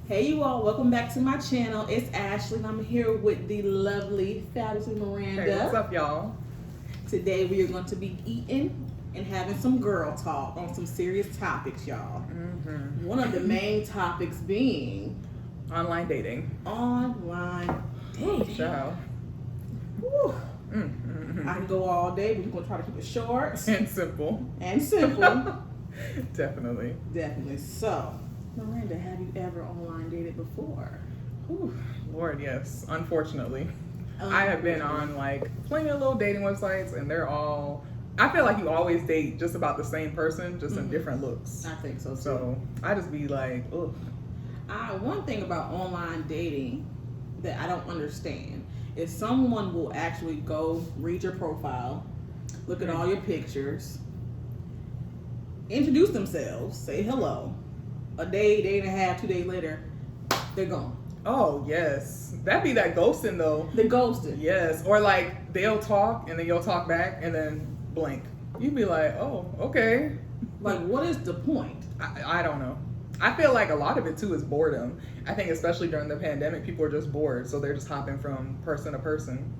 Hey you all, welcome back to my channel. It's Ashley and I'm here with the lovely, fabulous Miranda. Hey, what's up, y'all? Today we are going to be eating and having some girl talk on some serious topics, y'all. Mm-hmm. One of the main topics being Online dating. online dating. Child. Whew. Mm-hmm. I can go all day, but we're going to try to keep it short And simple. and simple. Definitely. Definitely. So, Miranda, have you ever online dated before? Whew. Lord, yes. Unfortunately. I have been on like plenty of little dating websites and they're all, I feel like you always date just about the same person, just in different looks. I think so too. So I just be like, ugh. One thing about online dating that I don't understand is someone will actually go read your profile, look at all your pictures, introduce themselves, say hello. A day, day and a half, 2 days later, they're gone. Oh, yes. That'd be that ghosting though. They're ghosted. Yes. Or like they'll talk and then you'll talk back and then blank. You'd be like, oh, okay. Like, what is the point? I don't know. I feel like a lot of it too is boredom. I think especially during the pandemic, people are just bored, so they're just hopping from person to person.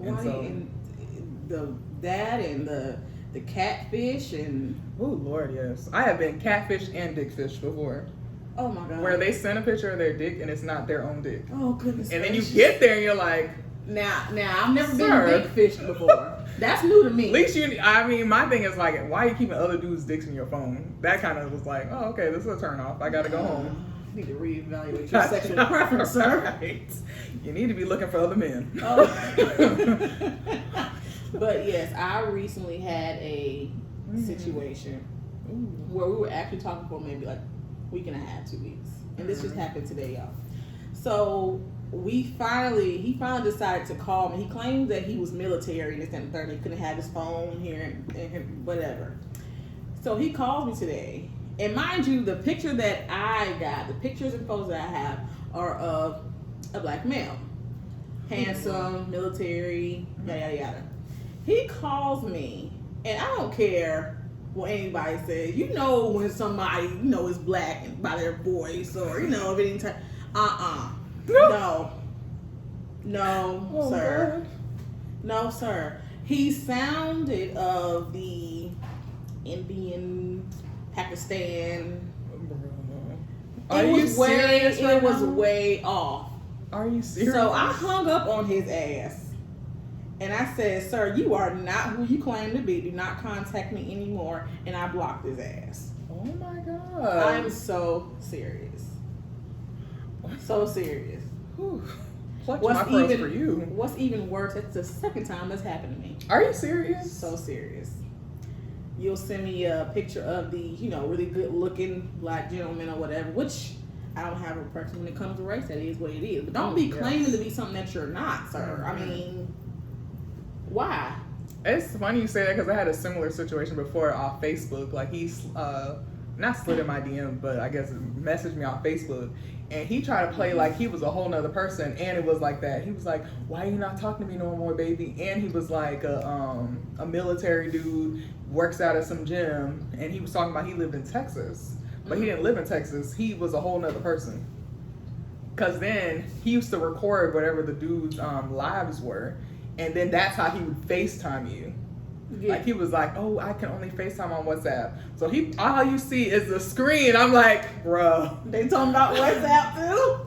And Why? so, And the catfish and oh Lord, yes, I have been catfished and dickfished before, oh my god, where they send a picture of their dick and it's not their own dick, oh goodness, and then you gracious. get there and you're like, Now I've never Sir. been dick fished before. That's new to me. at least you. I mean, my thing is like, why are you keeping other dudes' dicks in your phone? That kind of was like, oh, okay, this is a turn off. I gotta go home. You need to reevaluate your sexual preference, sir. Right. You need to be looking for other men. Oh. But yes, I recently had a situation where we were actually talking for maybe like a week and a half, 2 weeks. And this just happened today, y'all. So he finally decided to call me. He claimed that he was military and this and the third. He couldn't have his phone here and whatever. So he called me today. And mind you, the picture that I got, the pictures and photos that I have are of a black male. Handsome, military, yada, yada, yada. He calls me, and I don't care what anybody says. You know when somebody, is black and by their voice or, if any time. No. No, Oh, sir. God. No, sir. He sounded of the Indian, Pakistan. Are you serious right It was now? way off. Are you serious? So I hung up on his ass. And I said, sir, you are not who you claim to be. Do not contact me anymore. And I blocked his ass. Oh my God. I'm so serious. So serious. Whew. Clutch my pearls for you. What's even worse, it's the second time that's happened to me. Are you serious? So serious. You'll send me a picture of the, really good looking black gentleman or whatever, which I don't have a preference when it comes to race. That is what it is. But don't be claiming to be something that you're not, sir. I mean, why? It's funny you say that because I had a similar situation before off Facebook. Like he's not slid in my DM, but I guess messaged me on Facebook. And he tried to play like he was a whole nother person, and it was like that. He was like, "Why are you not talking to me no more, baby?" And he was like a military dude, works out at some gym, and he was talking about he lived in Texas, but he didn't live in Texas. He was a whole nother person. Cause then he used to record whatever the dude's lives were, and then that's how he would FaceTime you. Yeah. Like he was like, "Oh, I can only FaceTime on WhatsApp." So all you see is the screen. I'm like, "Bro." They talking about WhatsApp too?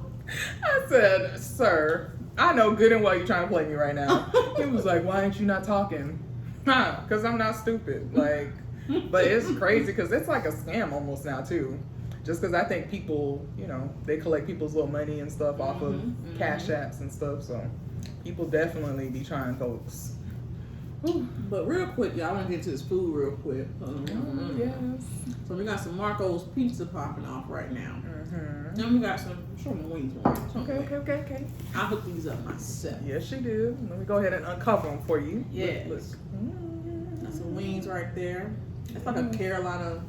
I said, "Sir, I know good and well you're trying to play me right now." He was like, "Why ain't you not talking?" Because I'm not stupid. Like, but it's crazy because it's like a scam almost now too. Just because I think people, they collect people's little money and stuff off of cash apps and stuff. So people definitely be trying folks. Ooh. But real quick, y'all, I want to get to this food real quick. Yes. So we got some Marco's pizza popping off right now. Mm-hmm. And we got some, show me the wings. Okay. I'll hook these up myself. Yes, she did. Let me go ahead and uncover them for you. Yes. Look. Got some wings right there. It's like a Carolina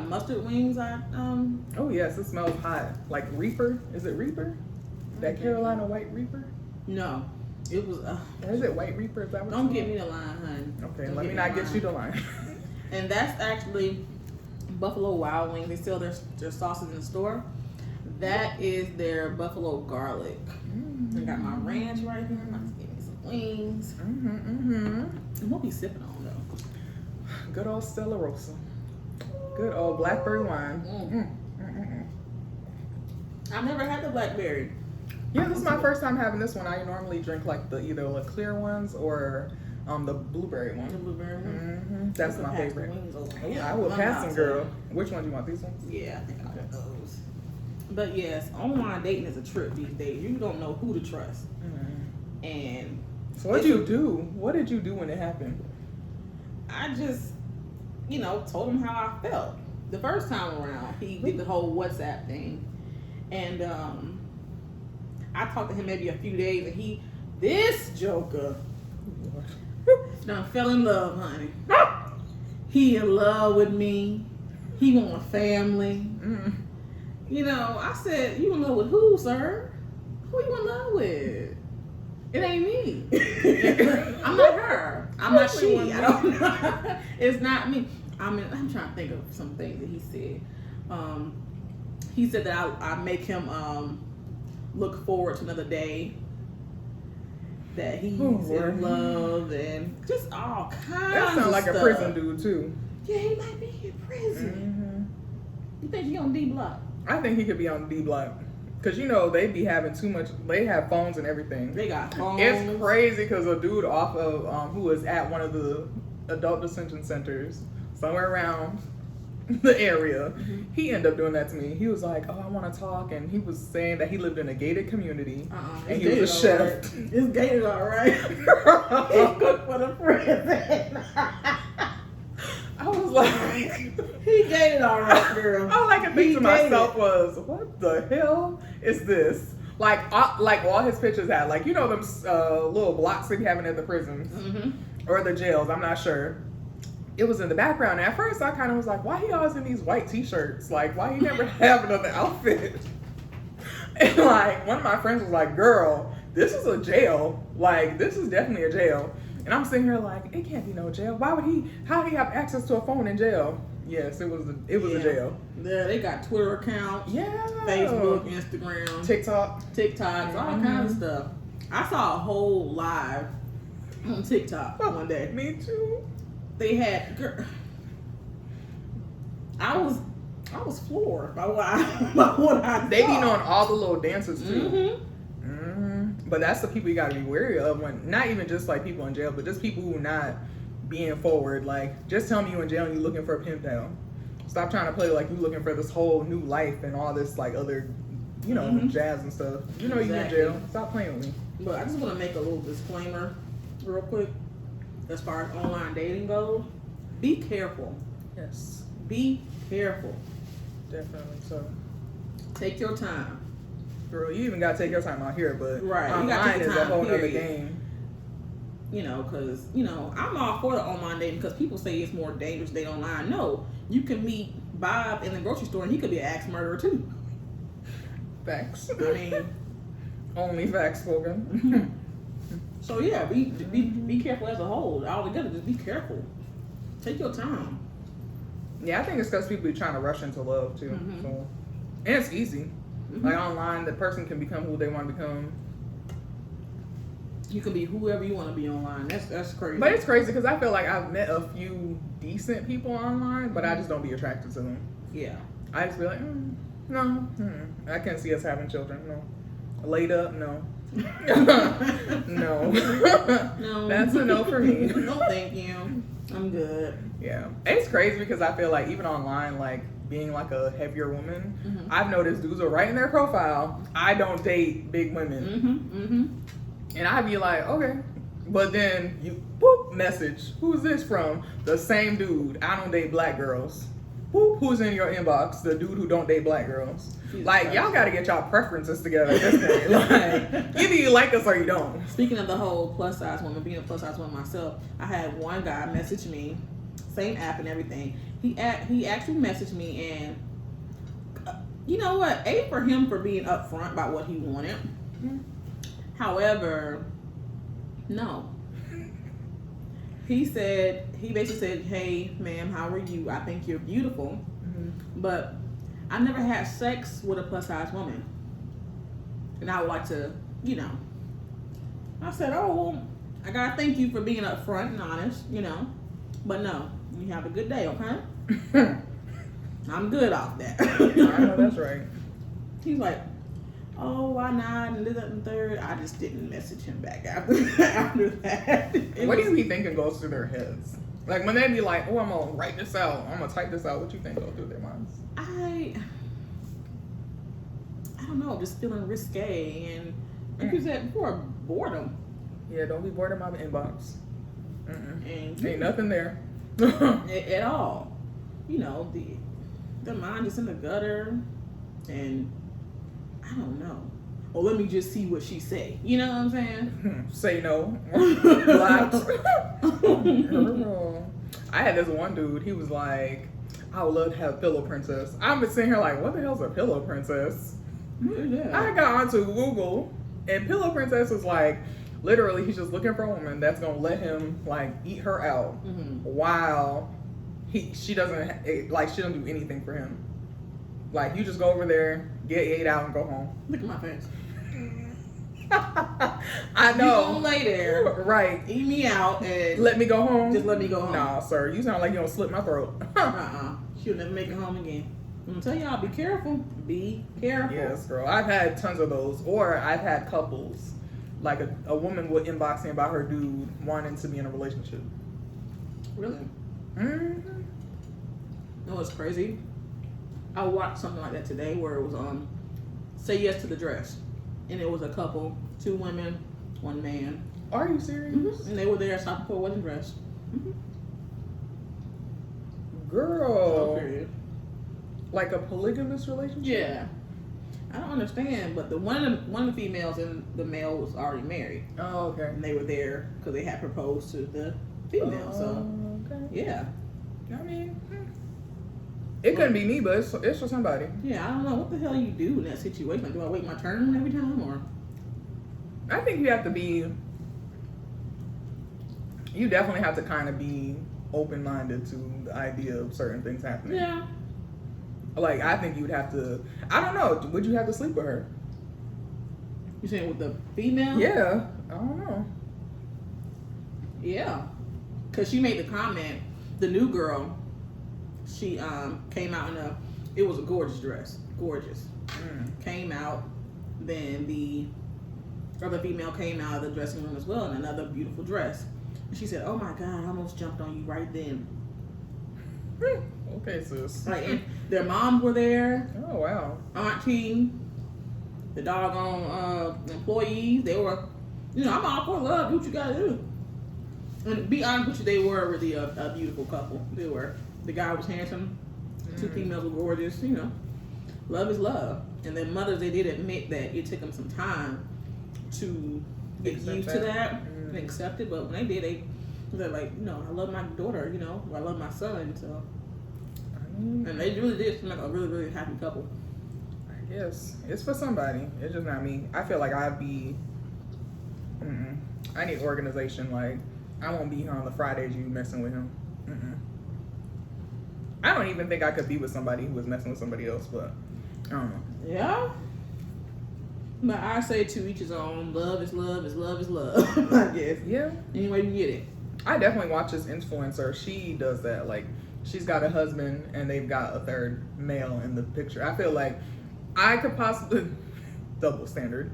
mustard wings. Oh yes, it smells hot. Like Reaper. Is it Reaper? That Carolina White Reaper? No, it was. Or is it White Reaper? Is that what Don't it's get called? me the line, honey. Okay, Don't let me not get you the line. And that's actually Buffalo Wild Wings. They sell their sauces in the store. That is their buffalo garlic. Mm-hmm. I got my ranch right here. I'm about to get me some wings. And we'll be sipping on though. Good old Stella Rosa. Good old blackberry wine. I've never had the blackberry. Yeah, this is my first time having this one. I normally drink like the either the clear ones or the blueberry one. The blueberry one. That's You my can pass the favorite. wings over. Oh, I will pass them, girl. Which one do you want? These ones? Yeah, I think I want those. But yes, online dating is a trip these days. You don't know who to trust. And so what did you do? What did you do when it happened? I just, told him how I felt. The first time around, he did the whole WhatsApp thing. And I talked to him maybe a few days, and this joker, done fell in love, honey. He in love with me. He want a family. I said, you in love with who, sir? Who you in love with? It ain't me. I'm not her. I'm not she. I don't know. It's not me. I'm trying to think of some things that he said. He said that I make him look forward to another day. That he's in love and just all kinds That sounds of like stuff. a prison dude too. Yeah, he might be in prison. You think he on D block? I think he could be on D block. Cause they be having too much. They have phones and everything. They got phones. It's crazy because a dude off of who was at one of the adult detention centers somewhere around the area, he ended up doing that to me. He was like, "Oh, I want to talk," and he was saying that he lived in a gated community, and he was a chef. Right. It's gated, all right. He cooked for the prison. I was like, he gated, all right, girl. all I could think to myself was, "What the hell is this?" Like all his pictures had, like them little blocks they be having at the prisons or the jails. I'm not sure. It was in the background. And at first, I kind of was like, "Why he always in these white t-shirts? Like, why he never have another outfit?" And like one of my friends was like, "Girl, this is a jail. Like, this is definitely a jail." And I'm sitting here like, it can't be no jail. Why would he? How did he have access to a phone in jail? Yes, it was a jail. Yeah, they got Twitter accounts. Yeah. Facebook, Instagram, TikToks, all kinds of stuff. I saw a whole live on TikTok one day. Me too. They had. I was floored by what I They be saw. knowing all the little dances too. But that's the people you gotta be wary of when not even just like people in jail, but just people who not being forward. Like, just tell me you in jail and you looking for a pen pal. Stop trying to play like you looking for this whole new life and all this like other, jazz and stuff. You in jail. Stop playing with me. But I just want to make a little disclaimer real quick as far as online dating goes. Be careful. Yes. Be careful. Definitely so. Take your time. Girl, you even gotta take your time out here, but right. online is a whole other game. Because, I'm all for the online dating because people say it's more dangerous to date online. No, you can meet Bob in the grocery store and he could be an axe murderer too. Facts. I mean, only facts spoken. So yeah, be careful as a whole. All together, just be careful. Take your time. Yeah, I think it's because people be trying to rush into love too. So, and it's easy. Like online, the person can become who they want to become. You can be whoever you want to be online. That's crazy. But it's crazy because I feel like I've met a few decent people online, but I just don't be attracted to them. Yeah. I just be like, no. I can't see us having children. No. Laid up, no. No. No. That's a no for me. No, thank you. I'm good. Yeah. It's crazy because I feel like even online, like being like a heavier woman, I've noticed dudes will write in their profile, I don't date big women. And I'd be like, okay. But then you message, who's this from? The same dude. I don't date black girls. Who's in your inbox? The dude who don't date black girls. Jesus like Christ. Y'all gotta get y'all preferences together at this point. Like, either you like us or you don't. Speaking of the whole plus size woman, being a plus size woman myself, I had one guy message me, same app and everything. He actually messaged me, and you know what? A, for him for being upfront about what he wanted. However, no. He basically said, hey, ma'am, how are you? I think you're beautiful, but I never had sex with a plus size woman. And I would like to, you know. I said, oh, well, I gotta thank you for being upfront and honest, you know. But no, you have a good day, okay? I'm good off that. I know that's right. He's like, oh, why not? And this, that, and third. I just didn't message him back after that. What do you be thinking goes through their heads? Like when they be like, oh, I'm gonna write this out, I'm gonna type this out. What you think goes through their minds? I don't know, just feeling risque and like you said before, boredom. Yeah, don't be bored in my inbox. And Ain't nothing there. at all. You know, the mind is in the gutter, and I don't know. Or let me just see what she say. You know what I'm saying? Say no. Blocked. Girl. I had this one dude. He was like, I would love to have a pillow princess. I've been sitting here like, what the hell's a pillow princess? I got onto Google, and pillow princess is like, literally, he's just looking for a woman that's gonna let him like eat her out while she doesn't do anything for him. Like you just go over there, get ate out, and go home. Look at my face. I know. You gonna lay there, right? Eat me out and Let me go home. just let me go home. Nah, sir, you sound like you gonna slit my throat. She'll never make it home again. I'm gonna tell y'all, be careful. Be careful. Yes, girl. I've had tons of those, or I've had couples. Like a woman would inbox me about her dude wanting to be in a relationship. Really? Mm-hmm. No, it's crazy. I watched something like that today where it was Say Yes to the Dress. And it was a couple, 2 women, 1 man. Are you serious? And they were there shopping for a wedding dress. Girl. So Like a polygamous relationship? yeah. I don't understand, but one of the females and the male was already married. Oh, okay. And they were there because they had proposed to the female. So, okay. yeah. I mean, it couldn't be me, but it's for somebody. Yeah, I don't know. What the hell you do in that situation? Like, do I wait my turn every time? Or I think you have to be, you definitely have to kind of be open-minded to the idea of certain things happening. yeah. Like, I think you would have to, I don't know, would you have to sleep with her? You saying with the female? Yeah, I don't know. Yeah. Because she made the comment, the new girl, she came out in it was a gorgeous dress. Gorgeous. Came out, then the other female came out of the dressing room as well in another beautiful dress. And she said, oh my God, I almost jumped on you right then. Okay, sis. Like, and their moms were there, Oh, wow. auntie, the doggone employees. They were, you know, I'm all for love. Do what you gotta do. And to be honest with you, they were really a beautiful couple. They were. The guy was handsome. 2 females were gorgeous. You know, love is love. And their mothers, they did admit that it took them some time to get Accept used to that. that and accept it. But when they did, they're like, you know, I love my daughter. You know, I love my son. So, and they really did seem like a really, really happy couple. I guess it's for somebody. It's just not me. I feel like I'd be. I need organization. Like I won't be here on the Fridays you messing with him. I don't even think I could be with somebody who was messing with somebody else. But I don't know. Yeah. But I say to each his own. Love is love is love is love. I guess. Yeah. Any way you get it. I definitely watch this influencer. She does that. Like she's got a husband and they've got a 3rd male in the picture. I feel like I could possibly double standard,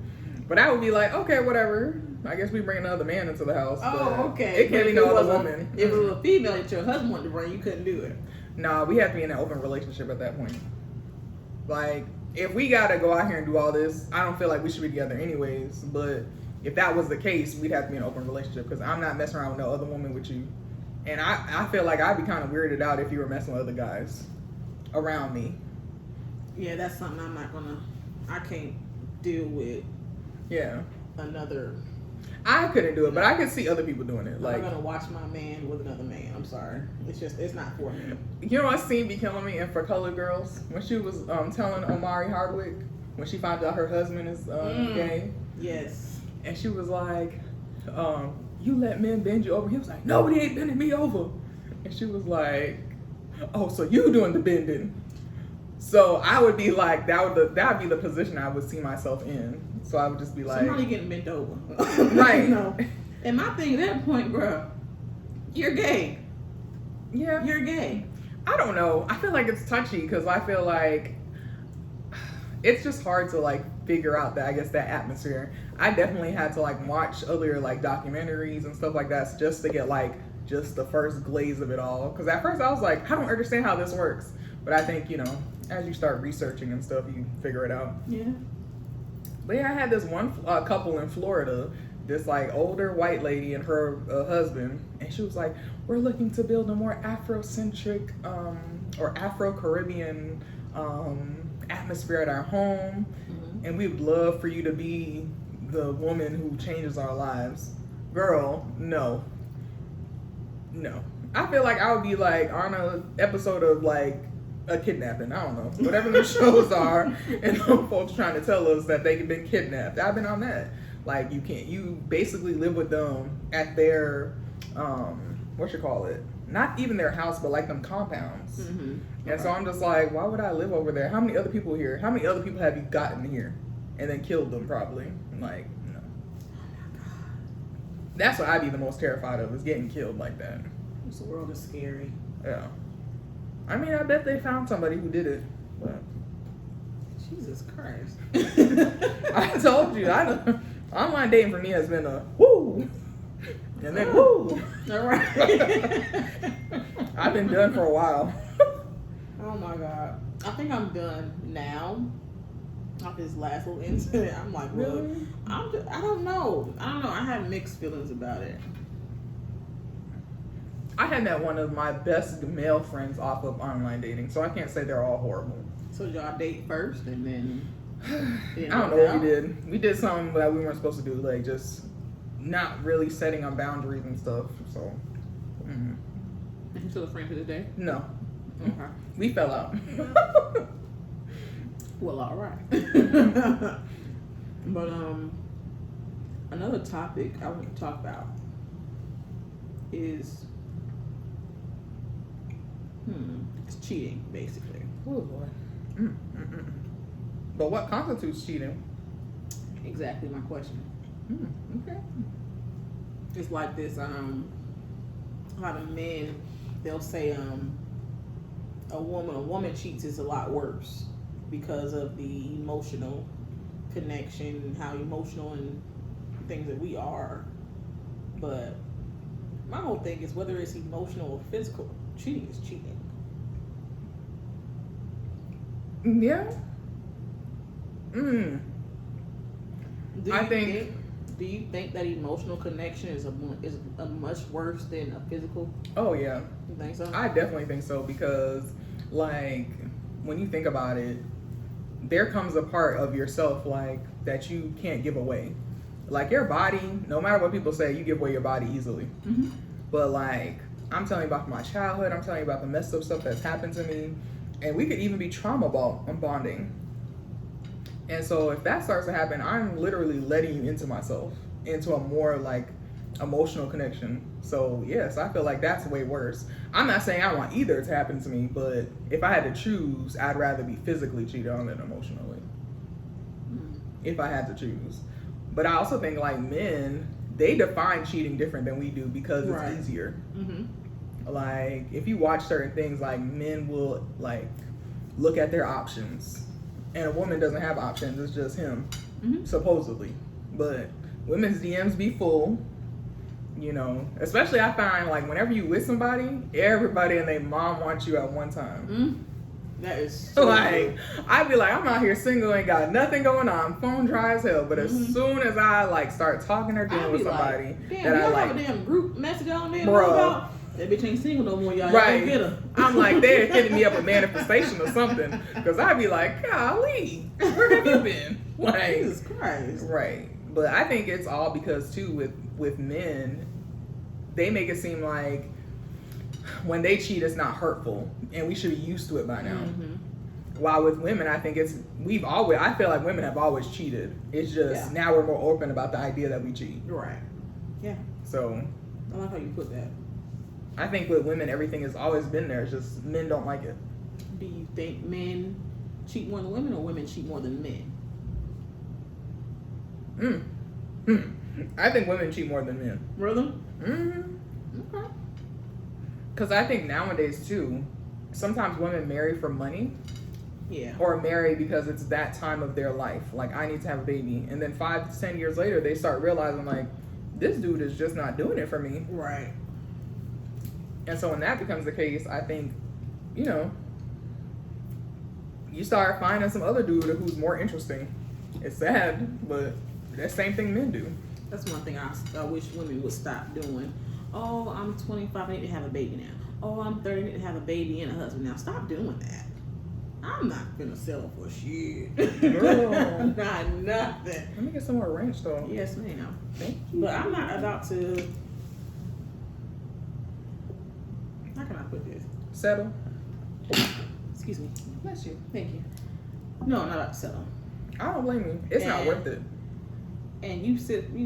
but I would be like, okay, whatever. I guess we bring another man into the house. Oh, but okay. It can't be If no was other a- woman. If it was a female that your husband wanted to bring, you couldn't do it. Nah, we have to be in an open relationship at that point. Like, if we gotta go out here and do all this, I don't feel like we should be together anyways. But if that was the case, we'd have to be in an open relationship because I'm not messing around with no other woman with you. And I feel like I'd be kind of weirded out if you were messing with other guys around me. Yeah, that's something I can't deal with Yeah. another. I couldn't do it, but I could see other people doing it. Like, I'm gonna watch my man with another man. I'm sorry. It's not for me. you know what scene be killing me in For Colored Girls? When she was telling Omari Hardwick, when she found out her husband is gay. Yes. And she was like, you let men bend you over. He was like, nobody ain't bending me over. And she was like, oh, so you doing the bending. So I would be like, that would be the position I would see myself in. So I would just be like, somebody getting bent over. Right. No. And my thing at that point, bro, you're gay. yeah, You're gay. I don't know. I feel like it's touchy because I feel like it's just hard to like figure out that, I guess, that atmosphere. I definitely had to like watch other like documentaries and stuff like that just to get like just the first glaze of it all. Because at first I was like, I don't understand how this works. But I think, you know, as you start researching and stuff, you figure it out. Yeah. But yeah, I had this one couple in Florida, this like older white lady and her husband, and she was like, we're looking to build a more Afrocentric or Afro-Caribbean atmosphere at our home, and we would love for you to be the woman who changes our lives. Girl, no. I feel like I would be like on a episode of like a kidnapping. I don't know, whatever the shows are, and those folks trying to tell us that they've been kidnapped. I've been on that. Like you basically live with them at their not even their house, but like them compounds. And so I'm just like, why would I live over there? How many other people here? How many other people have you gotten here and then killed them? Probably. Like, no. That's what I'd be the most terrified of, is getting killed like that. This world is scary. Yeah. I mean, I bet they found somebody who did it, but Jesus Christ. I told you, online dating for me has been a woo, and then woo. All right. I've been done for a while. Oh my God. I think I'm done now. Off this last little incident, I'm like, look, Really? I don't know. I have mixed feelings about it. I had met one of my best male friends off of online dating, so I can't say they're all horrible. So y'all date first and then I don't know what we did. We did something that we weren't supposed to do, like just not really setting on boundaries and stuff. So, And you still a friend to the day? no, Okay. we fell out. Well, all right. But another topic I want to talk about is it's cheating, basically. Oh boy. But what constitutes cheating? Exactly my question. Okay. It's like this. A lot of men, they'll say a woman cheats is a lot worse because of the emotional connection, how emotional and things that we are. But my whole thing is whether it's emotional or physical, cheating is cheating. Yeah. Do I think- Do you think that emotional connection is a much worse than a physical? Oh yeah. You think so? I definitely think so, because like when you think about it, there comes a part of yourself like that you can't give away. Like your body, no matter what people say, you give away your body easily. But like I'm telling you about my childhood, I'm telling you about the messed up stuff that's happened to me, and we could even be trauma bonding. And so if that starts to happen, I'm literally letting you into myself, into a more like emotional connection. So yes, I feel like that's way worse. I'm not saying I want either to happen to me, but if I had to choose, I'd rather be physically cheated on than emotionally. If I had to choose. But I also think like men, they define cheating different than we do because Right. it's easier. Like if you watch certain things, like men will like look at their options, and a woman doesn't have options. It's just him, supposedly. But women's DMs be full. You know, especially I find like whenever you with somebody, everybody and their mom wants you at one time. That is so Like I'd be like, I'm out here single, ain't got nothing going on, phone dry as hell. But as soon as I like start talking or dealing with somebody like, damn, that I y'all like, have a damn group message on there. Bruh. About? That bitch ain't single no more, y'all. Right. Y'all go get her. I'm like, they're hitting me up with manifestation or something. Because I'd be like, golly, where have you been? Like, Jesus Christ. right. But I think it's all because, too, with men, they make it seem like when they cheat, it's not hurtful. And we should be used to it by now. While with women, I think I feel like women have always cheated. It's just now we're more open about the idea that we cheat. Right. Yeah. So I like how you put that. I think with women, everything has always been there. It's just men don't like it. Do you think men cheat more than women, or women cheat more than men? I think women cheat more than men. Really? Mm-hmm. Okay. Because I think nowadays too, sometimes women marry for money. Yeah. Or marry because it's that time of their life. Like, I need to have a baby. And then 5 to 10 years later, they start realizing, like, this dude is just not doing it for me. Right. And so when that becomes the case, I think, you know, you start finding some other dude who's more interesting. It's sad, but that same thing men do. That's one thing I wish women would stop doing. Oh, I'm 25, I need to have a baby now. Oh, I'm 30, I need to have a baby and a husband now. Stop doing that. I'm not gonna sell for shit. Girl. Not nothing. Let me get some more ranch, though. Yes, ma'am. Thank you. But I'm not about to. How can I put this? Settle. Excuse me. Bless you. Thank you. No, I'm not about to settle. I don't blame you. It's not worth it. And you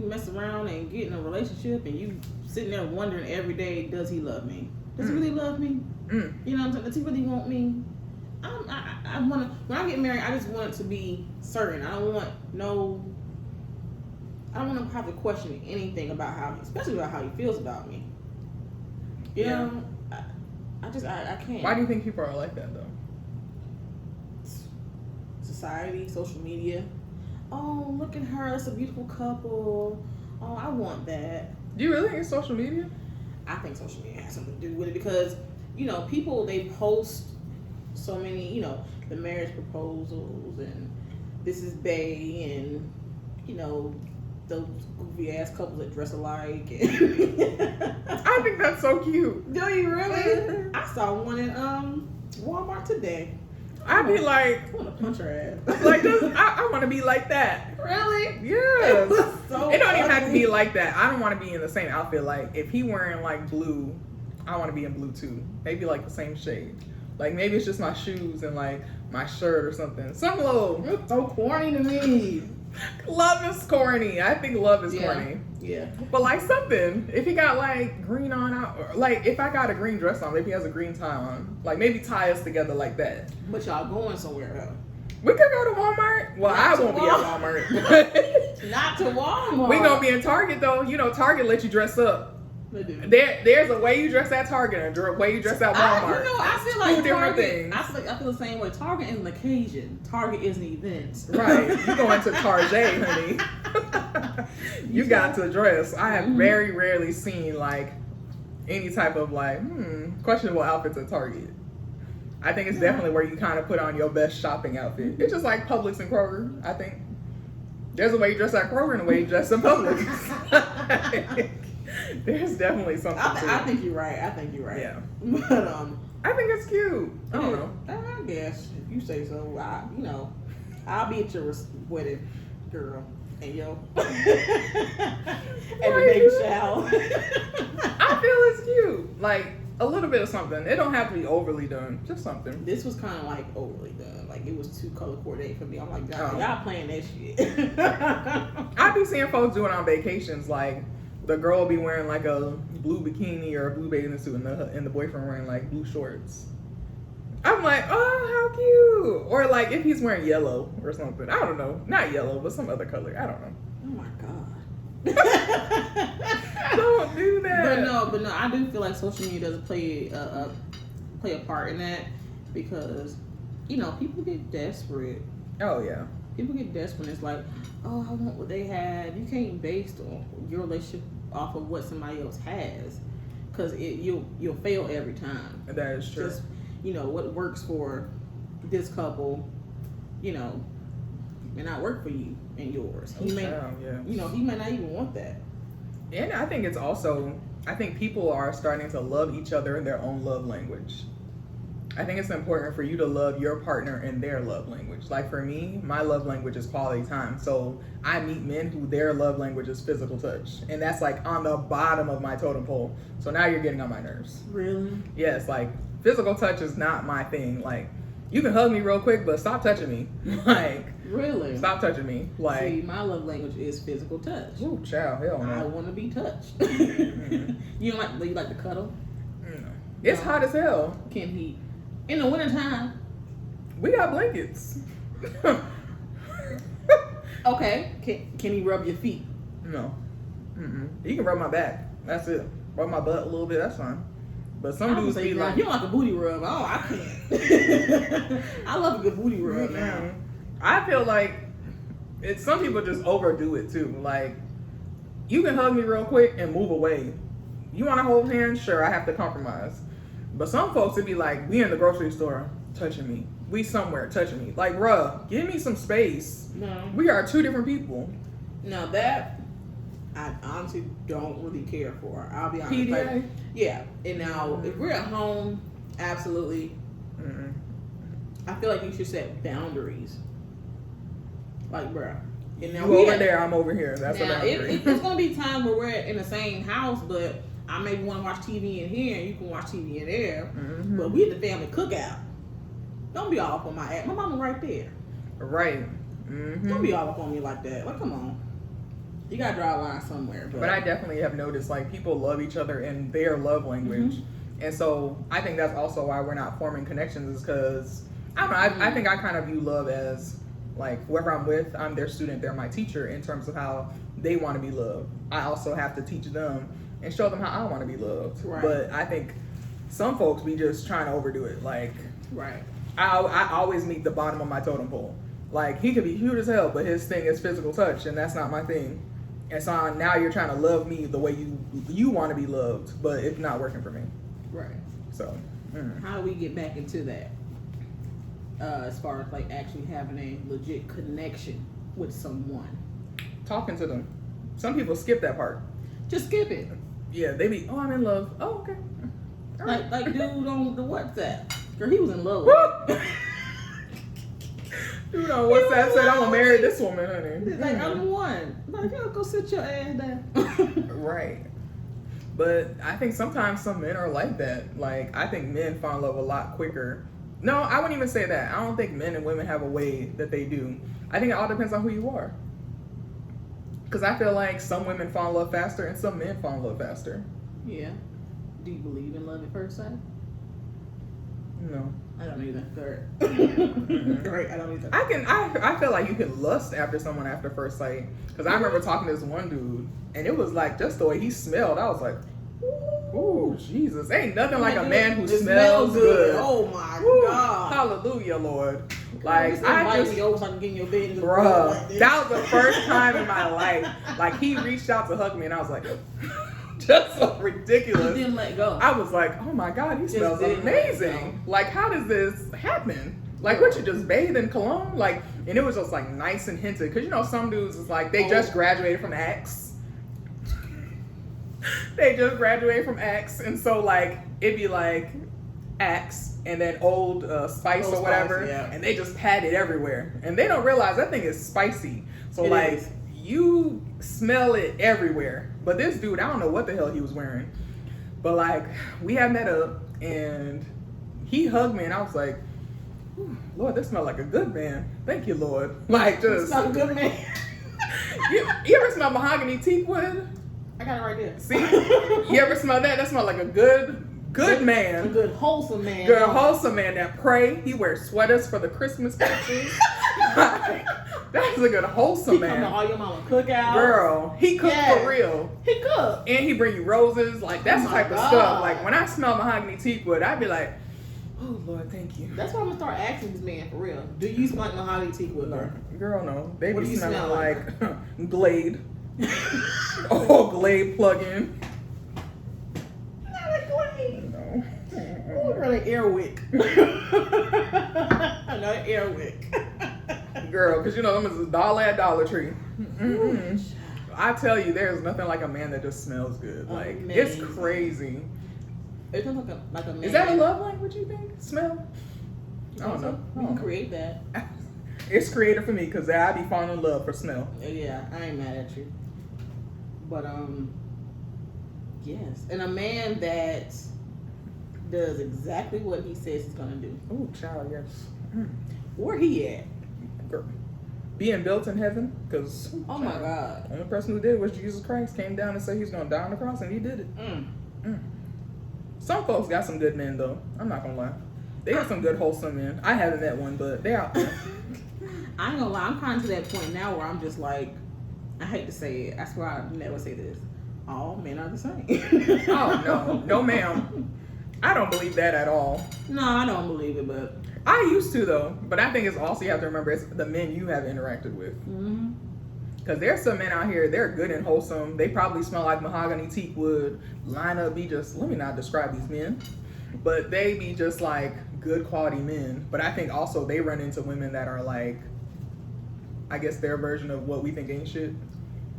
mess around and get in a relationship, and you sitting there wondering every day, does he love me? Does he really love me? You know what I'm saying? Does he really want me? I want to. When I get married, I just want it to be certain. I don't want to have to question anything about especially about how he feels about me. You know, I can't. Why do you think people are like that, though? Society, social media. Oh, look at her. It's a beautiful couple. Oh, I want that. Do you really think it's social media? I think social media has something to do with it because, you know, people, they post so many, you know, the marriage proposals and this is bae and, you know, those goofy ass couples that dress alike. I think that's so cute. Do you really? I saw one in Walmart today. I'd be like, I want to punch her ass. like this. I want to be like that. Really? Yes. So It don't even have to ugly. be like that. I don't want to be in the same outfit. Like, if he wearing like blue, I want to be in blue too. Maybe like the same shade. Like, maybe it's just my shoes and like my shirt or something. Some little. It's so corny to me. Love is corny. I think love is Yeah. corny. Yeah. But like something, if he got like green on out, or like if I got a green dress on, maybe he has a green tie on. Like maybe tie us together like that. But y'all going somewhere though. We could go to Walmart. Well, Not I to won't be at Walmart. Not to Walmart. We gonna be in Target though. You know, Target let you dress up. They do. There's a way you dress at Target and a way you dress at Walmart. I feel like Two different Target, things. I feel the same way. Target is an occasion. Target is an event. Right. You going to Target, honey. You got to dress. I have very rarely seen like any type of like questionable outfits at Target. I think it's definitely where you kind of put on your best shopping outfit. It's just like Publix and Kroger. I think there's a way you dress at Kroger and a way you dress at Publix. There's definitely something. I think you're right. Yeah. But I think it's cute. I don't know. I guess if you say so. I'll be at your wedding, girl, and yo, at the baby shower. I feel it's cute. Like a little bit of something. It don't have to be overly done. Just something. This was kind of like overly done. Like it was too color coordinated for me. I'm like, God, Oh. y'all playing that shit. I be seeing folks doing it on vacations. Like the girl will be wearing like a blue bikini or a blue bathing suit, and the boyfriend wearing like blue shorts. I'm like, oh, how cute. Or like if he's wearing yellow or something. I don't know. Not yellow, but some other color. I don't know. Oh my God. Don't do that. But no, I do feel like social media does play a part in that because, you know, people get desperate. Oh yeah. People get desperate. It's like, oh, I want what they have. You can't base your relationship off of what somebody else has, because you'll fail every time. That is true. Just, you know, what works for this couple, you know, may not work for you and yours. He may, yeah. you know, he may not even want that. And I think it's also, I think people are starting to love each other in their own love language. I think it's important for you to love your partner in their love language. Like for me, my love language is quality time. So I meet men who their love language is physical touch. And that's like on the bottom of my totem pole. So now you're getting on my nerves. Really? Yes, like physical touch is not my thing. Like you can hug me real quick, but stop touching me. Like Really? stop touching me. Like See, my love language is physical touch. ooh, child, hell I no. want to be touched. You like to cuddle? It's No. hot as hell. Can he? In the wintertime, We got blankets. Okay, can he rub your feet? No. You can rub my back. That's it. Rub my butt a little bit. That's fine. But some dudes be like, you don't like a booty rub. Oh, I can't. I love a good booty rub now. I feel like some people just overdo it too. Like, you can hug me real quick and move away. You want to hold hands? Sure, I have to compromise. But some folks would be like, we in the grocery store touching me. We somewhere touching me. Like, bruh, give me some space. No. We are two different people. Now that I honestly don't really care for. I'll be honest. PDA? Like, yeah. And now if we're at home, absolutely. I feel like you should set boundaries. Like, bruh. And now you over there, I'm over here. That's a boundary. It's gonna be times where we're in the same house, but I maybe want to watch TV in here, and you can watch TV in there. But we at the family cookout. Don't be all up on my ass. My mama right there. Right. Don't be all up on me like that. Like, come on. You gotta draw a line somewhere. But I definitely have noticed, like, people love each other in their love language. And so I think that's also why we're not forming connections, is because, I don't know, I think I kind of view love as, like, whoever I'm with, I'm their student, they're my teacher in terms of how they want to be loved. I also have to teach them and show them how I want to be loved. Right. But I think some folks be just trying to overdo it. Like, right. I always meet the bottom of my totem pole. Like, he could be cute as hell, but his thing is physical touch, and that's not my thing. And so now you're trying to love me the way you want to be loved, but it's not working for me. Right. So, how do we get back into that? As far as like actually having a legit connection with someone. talking to them. Some people skip that part. Just skip it. Yeah, they be, oh, I'm in love. Oh, okay. All right. Like dude on the WhatsApp. Girl, he was in love with me. Dude on WhatsApp said, I'm gonna marry this woman, honey. He's like, I'm the one. Like, yo, go sit your ass down. Right. But I think sometimes some men are like that. Like, I think men fall in love a lot quicker. No, I wouldn't even say that. I don't think men and women have a way that they do. I think it all depends on who you are. Because I feel like some women fall in love faster and some men fall in love faster. Yeah. Do you believe in love at first sight? No. I don't either. Mm-hmm. Right, I don't either. I feel like you can lust after someone after first sight. Because I remember talking to this one dude, and it was like just the way he smelled. I was like, ooh, Jesus. Ain't nothing like a man who smells good. Oh my Woo, God. hallelujah, Lord. Like, Like, I just, me over so I can get in your bed and bruh, like this. that was the first time in my life. Like, he reached out to hug me, and I was like, just so ridiculous. He didn't let go. I was like, oh my God, he smells didn't amazing. Like, how does this happen? Like, what, you just bathe in cologne? Like, and it was just like nice and hinted. Cause you know, some dudes is like, they just graduated from Axe. They just graduated from Axe. And so like, it'd be like Axe and then Old Spice Old or whatever. Spice, yeah. And they just pat it everywhere. And they don't realize that thing is spicy. So It like, is. you smell it everywhere. But this dude, I don't know what the hell he was wearing. But like, we had met up and he hugged me and I was like, Lord, this smells like a good man. Thank you, Lord. Like, just. Smell a good man. You ever smell mahogany teak wood? I got it right there. See? You ever smell that? That smells like a good A man. good wholesome man. Good wholesome man that pray. He wears sweaters for the Christmas pictures. That's a good wholesome He come to man. all your mama cookouts. Girl, he cooked Yes. for real. He cooked. And he bring you roses. Like, that's Oh the my type of God. stuff. Like, when I smell mahogany teak wood, I'd be like, oh, Lord, thank you. That's why I'm gonna start asking this man for real. Do you smell like mahogany teak wood, girl? Girl, no. They What be do you smelling smell like Glade. Oh, Glade plug-in. Not a Glade. No. Oh, girl, an Airwick. Another Airwick. Girl, because you know them is a dollar at Dollar Tree. Ooh, I tell you, there's nothing like a man that just smells good. Like, it's Amazing. crazy. It's like a man. Is that a love language, you think? Smell? I don't know. We can create that. It's creative for me because I be falling in love for smell. Yeah, I ain't mad at you. But yes, and a man that does exactly what he says he's gonna do. Oh, child, yes. Where he at? Girl. Being built in heaven, because Oh my God. the only person who did it was Jesus Christ. Came down and said he's gonna die on the cross, and he did it. Some folks got some good men though. I'm not gonna lie. They got some good wholesome men. I haven't met one, but they're out there. I ain't gonna lie, I'm kind of to that point now where I'm just like, I hate to say it. I swear I never say this. All men are the same. Oh no, no ma'am. I don't believe that at all. No, I don't believe it, but I used to though. But I think it's also you have to remember it's the men you have interacted with. mm-hmm. Because there's some men out here, they're good and wholesome. They probably smell like mahogany teak wood. Line up, be just, let me not describe these men. But they be just like good quality men. But I think also they run into women that are like, I guess their version of what we think ain't shit.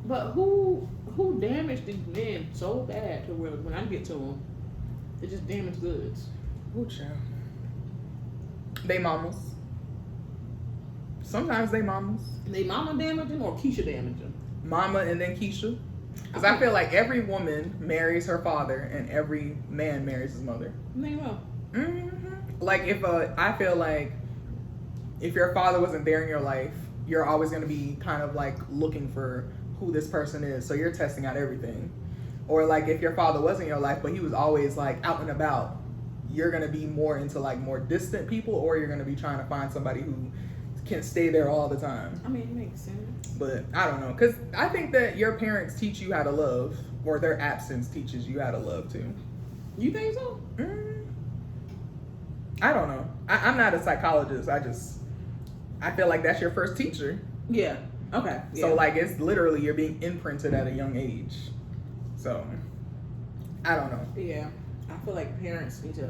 But who damaged these men so bad to where when I get to them, they just damage goods? Oh, child. They mamas. Sometimes they mamas. They mama damaged them or Keisha damaged them? Mama and then Keisha. Because I feel like every woman marries her father and every man marries his mother. They will. Mm-hmm. Like I feel like if your father wasn't there in your life, you're always going to be kind of like looking for who this person is. So you're testing out everything. Or like if your father was in your life, but he was always like out and about, you're going to be more into like more distant people, or you're going to be trying to find somebody who can stay there all the time. I mean, it makes sense. But I don't know. Because I think that your parents teach you how to love, or their absence teaches you how to love too. You think so? I don't know. I'm not a psychologist. I feel like that's your first teacher. Yeah. Okay. Yeah. So like it's literally you're being imprinted at a young age. So I don't know. Yeah. I feel like parents need to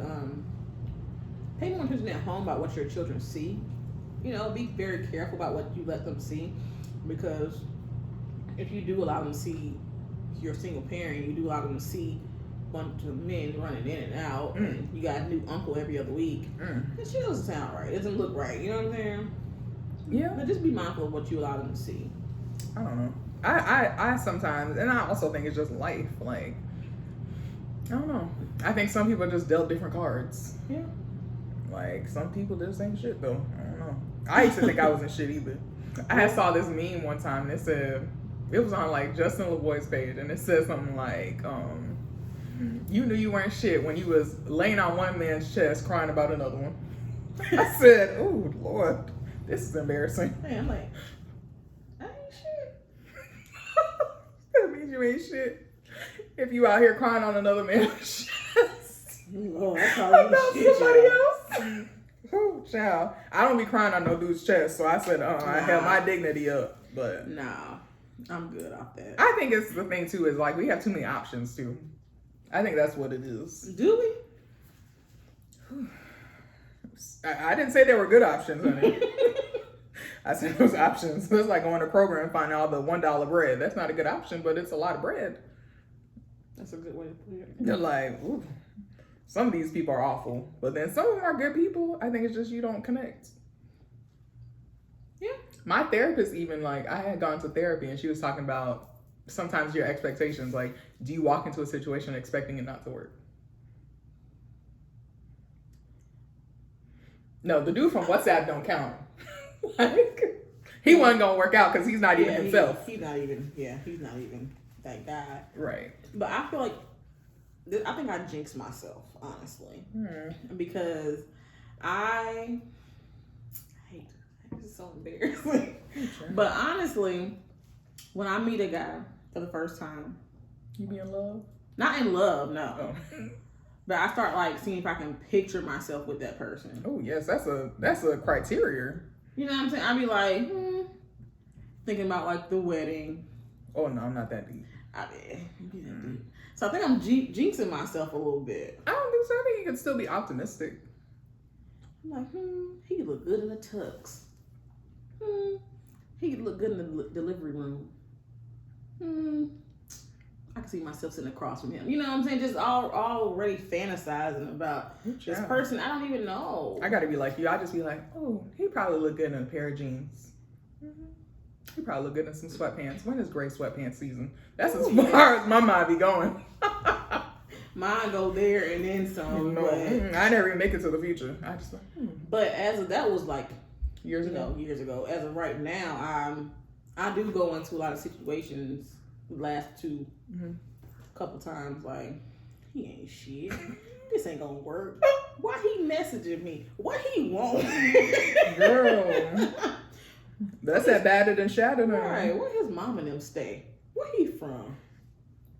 pay more attention at home about what your children see. You know, be very careful about what you let them see, because if you do allow them to see you're a single parent, you do allow them to see a bunch of men running in and out, and you got a new uncle every other week. It just doesn't sound right. It doesn't look right. You know what I'm saying? Yeah. But just be mindful of what you allow them to see. I don't know. I sometimes, and I also think it's just life. Like, I don't know. I think some people just dealt different cards. Yeah. Like, some people just ain't shit, though. I don't know. I used to think I wasn't shit either. I had saw this meme one time, and it said, it was on, like, Justin LaVoy's page, and it said something like, you knew you weren't shit when you was laying on one man's chest crying about another one. I said, oh, Lord, this is embarrassing. Hey, I'm like, I ain't shit. That means you ain't shit if you out here crying on another man's chest. Oh, that's About somebody else. Oh, child. I don't be crying on no dude's chest, so I said, I held my dignity up. But nah, I'm good off that. I think it's the thing too is like we have too many options too. I think that's what it is. Do we? I didn't say there were good options, honey. I said those options. It's like going to Kroger and finding all the $1 bread. That's not a good option, but it's a lot of bread. That's a good way to put it. You're like, ooh, some of these people are awful, but then some of them are good people. I think it's just you don't connect. Yeah. My therapist even, like, I had gone to therapy and she was talking about sometimes your expectations. Like, do you walk into a situation expecting it not to work? No, the dude from WhatsApp don't count. Like, he wasn't gonna work out because he's not even himself. He's not even that guy. Right. But I feel like I think I jinxed myself, honestly, because I hate this is so embarrassing. But honestly, when I meet a guy for the first time, you be in love? Not in love, no. Oh. But I start like seeing if I can picture myself with that person. Oh yes, that's a criteria. You know what I'm saying? I'd be like, thinking about like the wedding. Oh no, I'm not that deep. So I think I'm jinxing myself a little bit. I don't think so. I think you can still be optimistic. I'm like, he could look good in the tux. He could look good in the delivery room. I can see myself sitting across from him. You know what I'm saying? Just already fantasizing about this person I don't even know. I gotta be like you. I just be like, oh, he probably look good in a pair of jeans. He probably look good in some sweatpants. When is gray sweatpants season? That's as far as my mind be going. Mine go there and then some. No, I never even make it to the future. I just like, But as of, that was like years ago. As of right now, I do go into a lot of situations. Last couple times, like, he ain't shit. This ain't gonna work. Why he messaging me? What he want? Girl. That's that battered and shattered. Right. Where his mom and them stay? Where he from?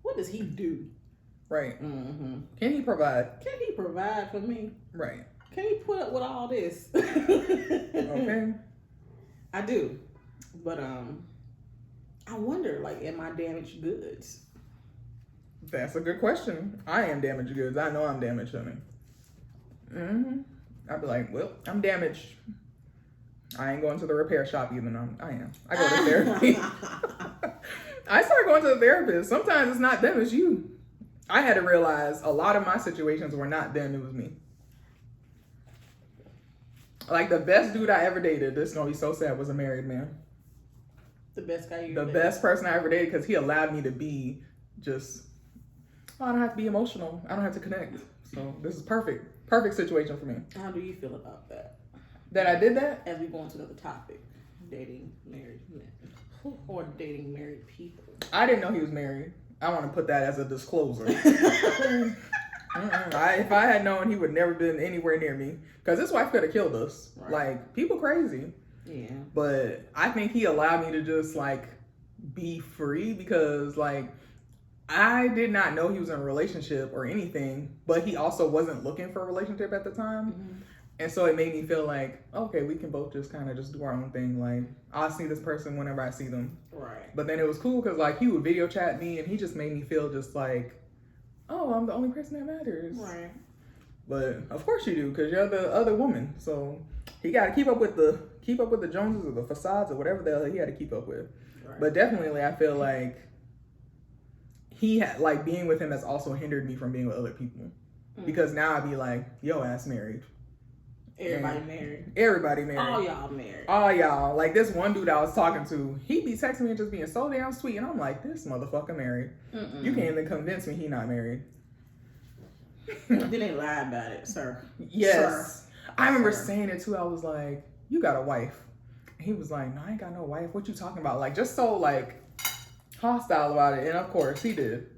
What does he do? Right. Mm-hmm. Can he provide? Can he provide for me? Right. Can he put up with all this? Okay. I do. But I wonder, like, am I damaged goods? That's a good question. I am damaged goods. I know I'm damaged, honey. I'd be like, well, I'm damaged. I ain't going to the repair shop even. I am. I go to therapy. I start going to the therapist. Sometimes it's not them, it's you. I had to realize a lot of my situations were not them, it was me. Like the best dude I ever dated, this is gonna be so sad, was a married man. The best guy you The ever best person I ever dated, because he allowed me to be just, I don't have to be emotional. I don't have to connect. So this is perfect. Perfect situation for me. How do you feel about that? That I did that? As we go into another topic, dating married men or dating married people. I didn't know he was married. I want to put that as a disclosure. If I had known, he would never been anywhere near me, because his wife could have killed us. Right. Like, people crazy. Yeah. But I think he allowed me to just like be free, because like I did not know he was in a relationship or anything, but he also wasn't looking for a relationship at the time. Mm-hmm. And so it made me feel like, okay, we can both just kind of just do our own thing. Like, I'll see this person whenever I see them. Right. But then it was cool because like he would video chat me, and he just made me feel just like, oh, I'm the only person that matters. Right. But of course you do, because you're the other woman. So he got to keep up with the Joneses or the facades or whatever the hell he had to keep up with. Right. But definitely, I feel like he had, like, being with him has also hindered me from being with other people, because now I'd be like, yo, ass married. Everybody married. Everybody married. All y'all married. All y'all. Like, this one dude I was talking to, he'd be texting me and just being so damn sweet, and I'm like, this motherfucker married. You can't even convince me he not married. Then they lie about it, sir. Yes. Sir. I remember saying it too. I was like, you got a wife. And he was like, no, I ain't got no wife. What you talking about? Like, just so like hostile about it. And of course he did.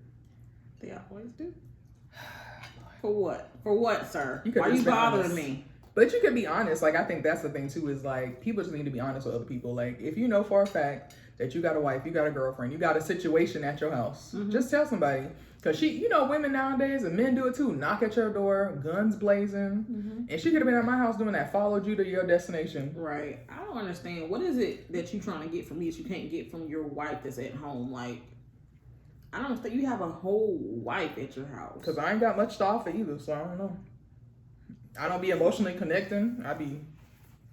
They always do. For what? For what, sir? You could Why just you been bothering honest. me? But you can be honest. Like, I think that's the thing too, is like, people just need to be honest with other people. Like, if you know for a fact that you got a wife, you got a girlfriend, you got a situation at your house, just tell somebody. Because women nowadays, and men do it too, knock at your door, guns blazing. And she could have been at my house doing that, followed you to your destination. Right. I don't understand. What is it that you trying to get from me that you can't get from your wife that's at home? Like, I don't think you have a whole wife at your house. Because I ain't got much to offer either, so I don't know. I don't be emotionally connecting.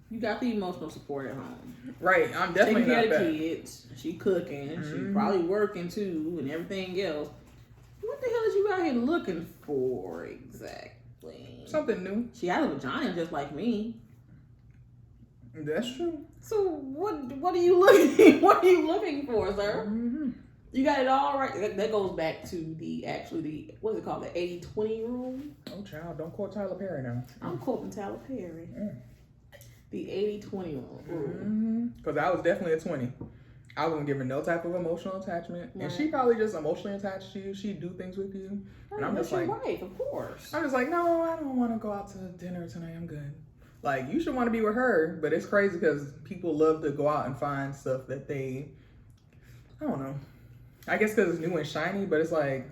You got the emotional support at home. Right, I'm definitely taking care not of the that. kids. She cooking. She probably working too, and everything else. What the hell is you out here looking for exactly? Something new. She had a vagina just like me. That's true. So what are you looking? What are you looking for, sir? You got it all right. That goes back to the what is it called? The 80-20 rule. Oh, child, don't quote Tyler Perry now. I'm quoting Tyler Perry. The 80-20 rule. Because I was definitely a 20. I wasn't giving no type of emotional attachment. Right. And she probably just emotionally attached to you. She'd do things with you. And I'm That's just like, your wife, of course. I'm just like, no, I don't want to go out to dinner tonight. I'm good. Like, you should want to be with her. But it's crazy because people love to go out and find stuff that I don't know. I guess because it's new and shiny, but it's like,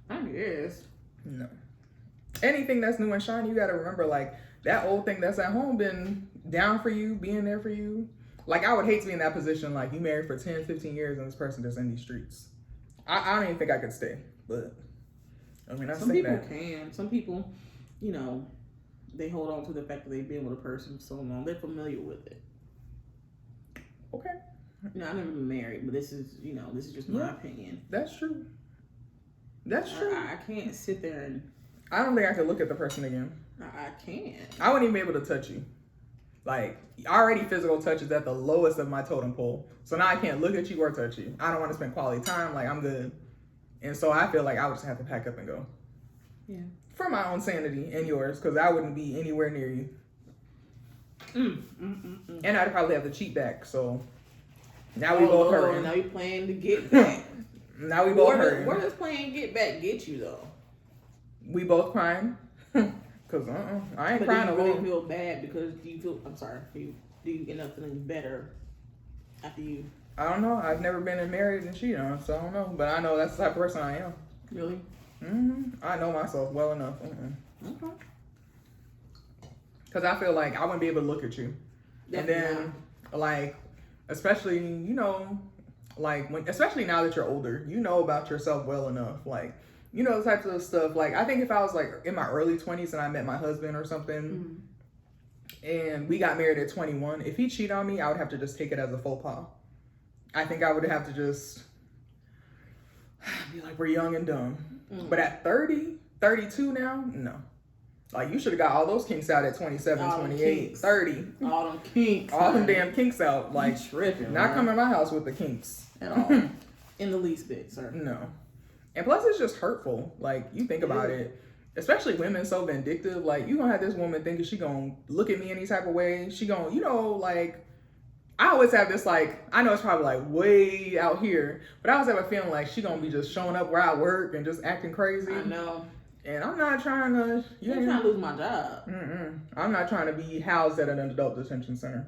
I guess. no. Anything that's new and shiny, you got to remember, like, that old thing that's at home been down for you, being there for you. Like, I would hate to be in that position, like, you married for 10, 15 years and this person just in these streets. I don't even think I could stay, but, I mean, Some people can. Some people, they hold on to the fact that they've been with a person for so long. They're familiar with it. Okay. I've never been married, but this is just my opinion. That's true. That's true. I can't sit there and... I don't think I could look at the person again. I can't. I wouldn't even be able to touch you. Like, already physical touch is at the lowest of my totem pole. So now I can't look at you or touch you. I don't want to spend quality time. Like, I'm good. And so I feel like I would just have to pack up and go. Yeah. For my own sanity and yours, because I wouldn't be anywhere near you. And I'd probably have the cheat back, so now we both hurting. Now you playing to get back. Now we both hurting. Where does playing get back get you, though? We both crying. Because Cause I ain't But crying do you really alone. feel bad because do you feel? I'm sorry. Do you end up feeling better after you? I don't know. I've never been married and cheated on, so I don't know. But I know that's the type of person I am. Really? I know myself well enough. Okay. Because I feel like I wouldn't be able to look at you. Definitely And then, like, especially, you know, like, especially now that you're older, you know about yourself well enough. Like, you know, the types of stuff. Like, I think if I was, like, in my early 20s and I met my husband or something, and we got married at 21, if he cheated on me, I would have to just take it as a faux pas. I think I would have to just be like, we're young and dumb. But at 30, 32 now, no. Like, you should have got all those kinks out at 27, All 28, kinks. 30. All them kinks. All them man. damn kinks out. Like, You tripping, not man. coming to my house with the kinks. At all. In the least bit, sir. No. And plus, it's just hurtful. Like, you think about it. Especially women so vindictive. Like, you gonna have this woman thinking she gonna look at me any type of way. She gonna, you know, like, I always have this, like, I know it's probably, like, way out here. But I always have a feeling like she gonna be just showing up where I work and just acting crazy. I know. And I'm not trying to... You ain't trying to lose my job. I'm not trying to be housed at an adult detention center.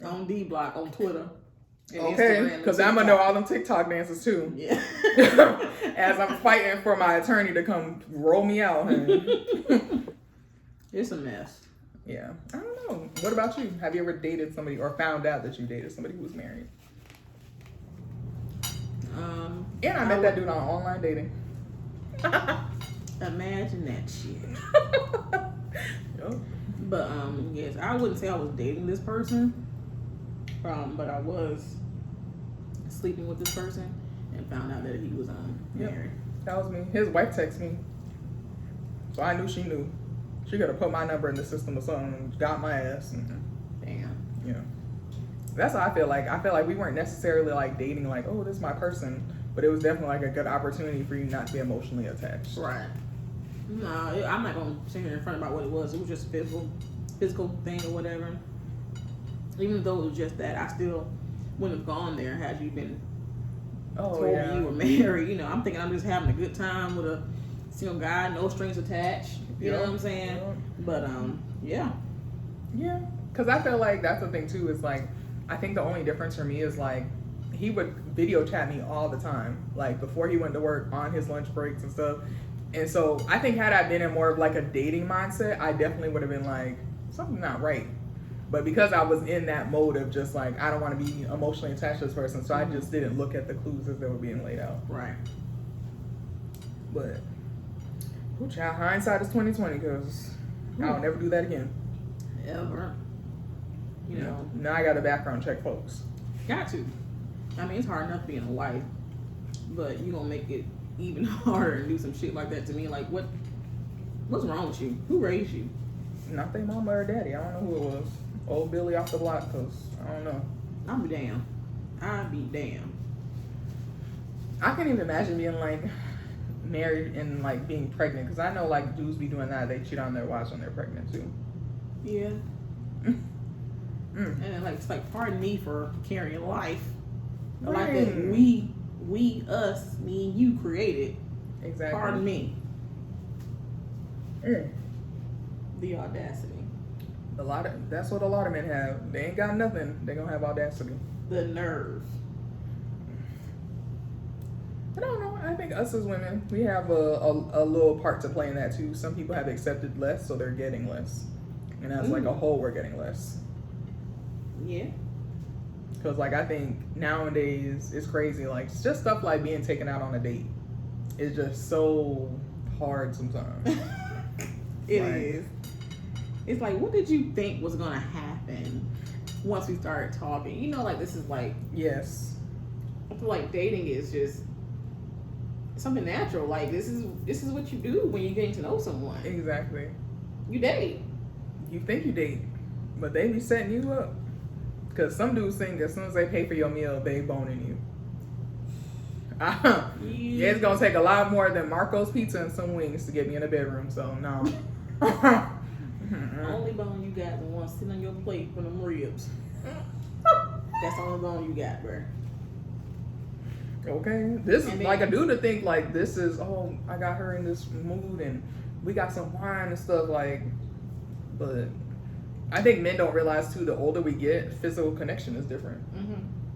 On D Block, on Twitter. And Okay, Instagram and because I'm going to know TikTok. all them TikTok dances too. Yeah. As I'm fighting for my attorney to come roll me out. Honey. It's a mess. Yeah. I don't know. What about you? Have you ever dated somebody or found out that you dated somebody who was married? And I met that dude on online dating. Imagine that shit. Yep. But yes, I wouldn't say I was dating this person. But I was sleeping with this person and found out that he was married. That was me. His wife texted me. So I knew she knew. She could have put my number in the system or something and got my ass. Damn. Yeah. That's how I feel like. I feel like we weren't necessarily like dating like, oh, this is my person. But it was definitely like a good opportunity for you not to be emotionally attached. Right. No, I'm not gonna sit here in front about what it was. It was just a physical thing or whatever. Even though it was just that, I still wouldn't have gone there had you been told me you were married. You know, I'm thinking I'm just having a good time with a single guy, no strings attached. You know what I'm saying? Yeah. But yeah. Yeah. Because I feel like that's the thing too. Is like, I think the only difference for me is like, he would video chat me all the time, like before he went to work, on his lunch breaks and stuff. And so I think had I been in more of like a dating mindset, I definitely would have been like, something's not right. But because I was in that mode of just like, I don't want to be emotionally attached to this person, so I just didn't look at the clues as they were being laid out. Right. But, child, hindsight is 20/20 because I'll never do that again. Ever. You know. Now I got a background check, folks. Got to. I mean, it's hard enough being a wife, but you gonna make it even harder and do some shit like that to me. Like, what's wrong with you? Who raised you? Not their mama or daddy. I don't know who it was. Old Billy off the block, because I don't know. I'll be damned. I'd be damned. I can't even imagine being like married and like being pregnant, because I know like dudes be doing that. They cheat on their wives when they're pregnant too. Yeah. And then, like, it's like, pardon me for carrying life. Like that we, us, me and you created. Exactly. Pardon me. The audacity. That's what a lot of men have. They ain't got nothing. They gonna have audacity. The nerve. I don't know. I think us as women, we have a little part to play in that too. Some people have accepted less, so they're getting less. And as like a whole, we're getting less. Yeah. Because like I think nowadays it's crazy. Like just stuff like being taken out on a date is just so hard sometimes. It is. It's like, what did you think was gonna happen once we started talking? You know, like this is like, Yes. I feel like dating is just something natural. Like this is what you do when you're getting to know someone. Exactly. You date. You think you date, but they be setting you up. Because some dudes think as soon as they pay for your meal, they boning you. Yeah, it's gonna take a lot more than Marco's Pizza and some wings to get me in the bedroom. So no. Only bone you got the one sitting on your plate for them ribs. That's the only bone you got, bro. Okay, this is And then- like a dude to think like this is, oh, I got her in this mood and we got some wine and stuff, like, but I think men don't realize too, the older we get, physical connection is different.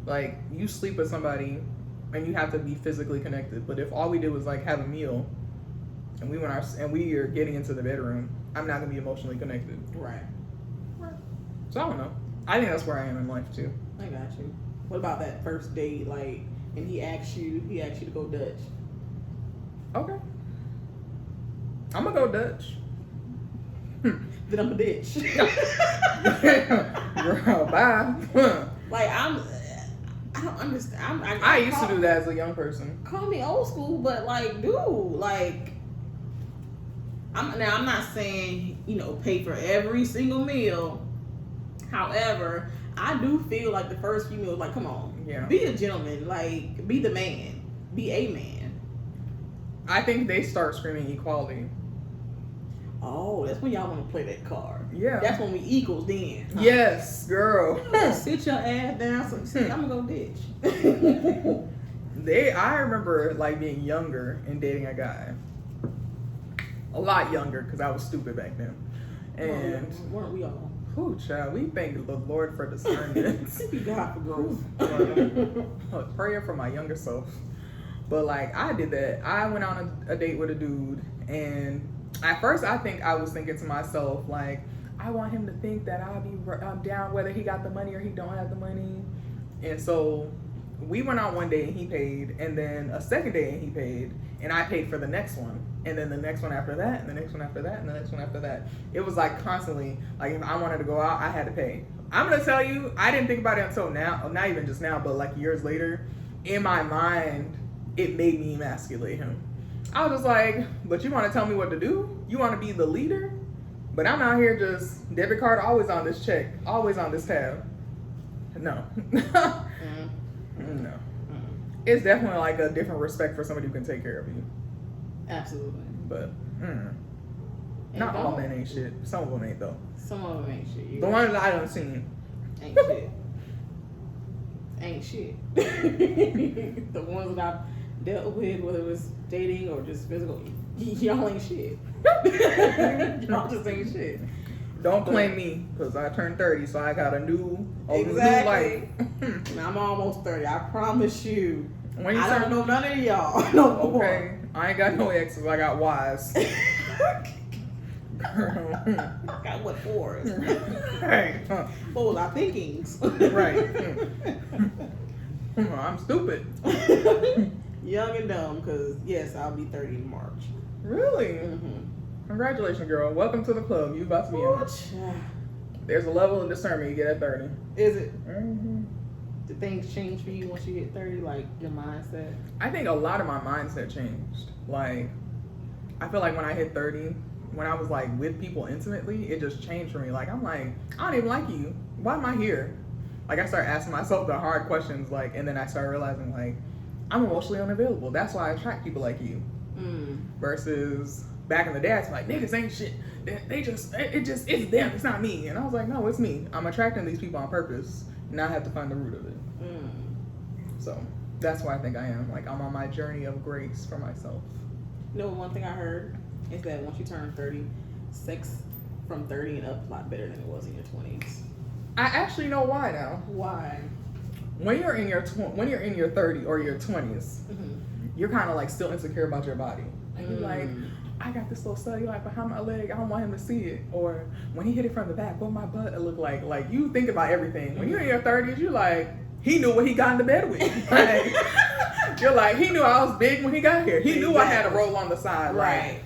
Like, you sleep with somebody and you have to be physically connected, but if all we did was like have a meal and we are getting into the bedroom, I'm not gonna be emotionally connected. Right. So I don't know. I think that's where I am in life too. I got you. What about that first date, like, and he asked you to go Dutch? Okay. I'm gonna go Dutch. Then I'm a ditch. Girl, bye. Like, I don't understand. I used to do that as a young person. Call me old school, but like, dude, like, I'm not saying, pay for every single meal. However, I do feel like the first few meals, like, come on, Yeah. be a gentleman, like, be the man, be a man. I think they start screaming equality. Oh, that's when y'all want to play that card. Yeah. That's when we equals then. Huh? Yes, girl. Sit your ass down. I'm gonna go ditch. I remember like being younger and dating a guy. A lot younger because I was stupid back then. And weren't we all? whew, child, we thank the Lord for discernment. Thank you God for growth. Prayer for my younger self. But like I did that. I went on a date with a dude, and at first I think I was thinking to myself like, I want him to think that I'm down whether he got the money or he don't have the money. And so we went out one day and he paid, and then a second day and he paid, and I paid for the next one, and then the next one after that, and the next one after that, and the next one after that. It was like constantly, like if I wanted to go out, I had to pay. I'm gonna tell you, I didn't think about it until now, not even just now, but like years later. In my mind, it made me emasculate him. I was just like, but you want to tell me what to do? You want to be the leader? But I'm out here just, debit card always on this check, always on this tab. No. No. It's definitely like a different respect for somebody who can take care of you. Absolutely. But And not all don't- men ain't shit. Some of them ain't though. Some of them ain't shit. The ones that I done seen. Ain't shit. Ain't shit. The ones that I've dealt with, whether it was dating or just physical, y'all ain't shit. Y'all just ain't shit. Don't blame me, because I turned 30, so I got a new life. And I'm almost 30. I promise you. When you I don't turn- know none of y'all no more. Okay, I ain't got no exes, I got Ys. Got what fours? Hey, What was our thinkings? right. I'm stupid. Young and dumb, because yes, I'll be 30 in March. Really? Congratulations, girl. Welcome to the club. You about to be in it. There's a level of discernment you get at 30. Is it? Mm-hmm. Did things change for you once you hit 30, like your mindset? I think a lot of my mindset changed. Like, I feel like when I hit 30, when I was like with people intimately, it just changed for me. Like, I'm like, I don't even like you. Why am I here? Like, I started asking myself the hard questions, like, and then I started realizing, like, I'm emotionally unavailable. That's why I attract people like you. Versus back in the day, it's like, niggas ain't shit. It's them. It's not me. And I was like, no, it's me. I'm attracting these people on purpose. Now I have to find the root of it. So that's why I think I am. Like, I'm on my journey of grace for myself. You know, one thing I heard is that once you turn 30, sex from 30 and up is a lot better than it was in your 20s. I actually know why now. Why? When you're in your 30 or your 20s, you're kind of like still insecure about your body. And you're like, I got this little cellulite behind my leg. I don't want him to see it. Or when he hit it from the back, what my butt look like? Like, you think about everything. When you're in your 30s, you're like, he knew what he got into bed with. Like, you're like, he knew I was big when he got here. He knew I had a roll on the side. Right. Like,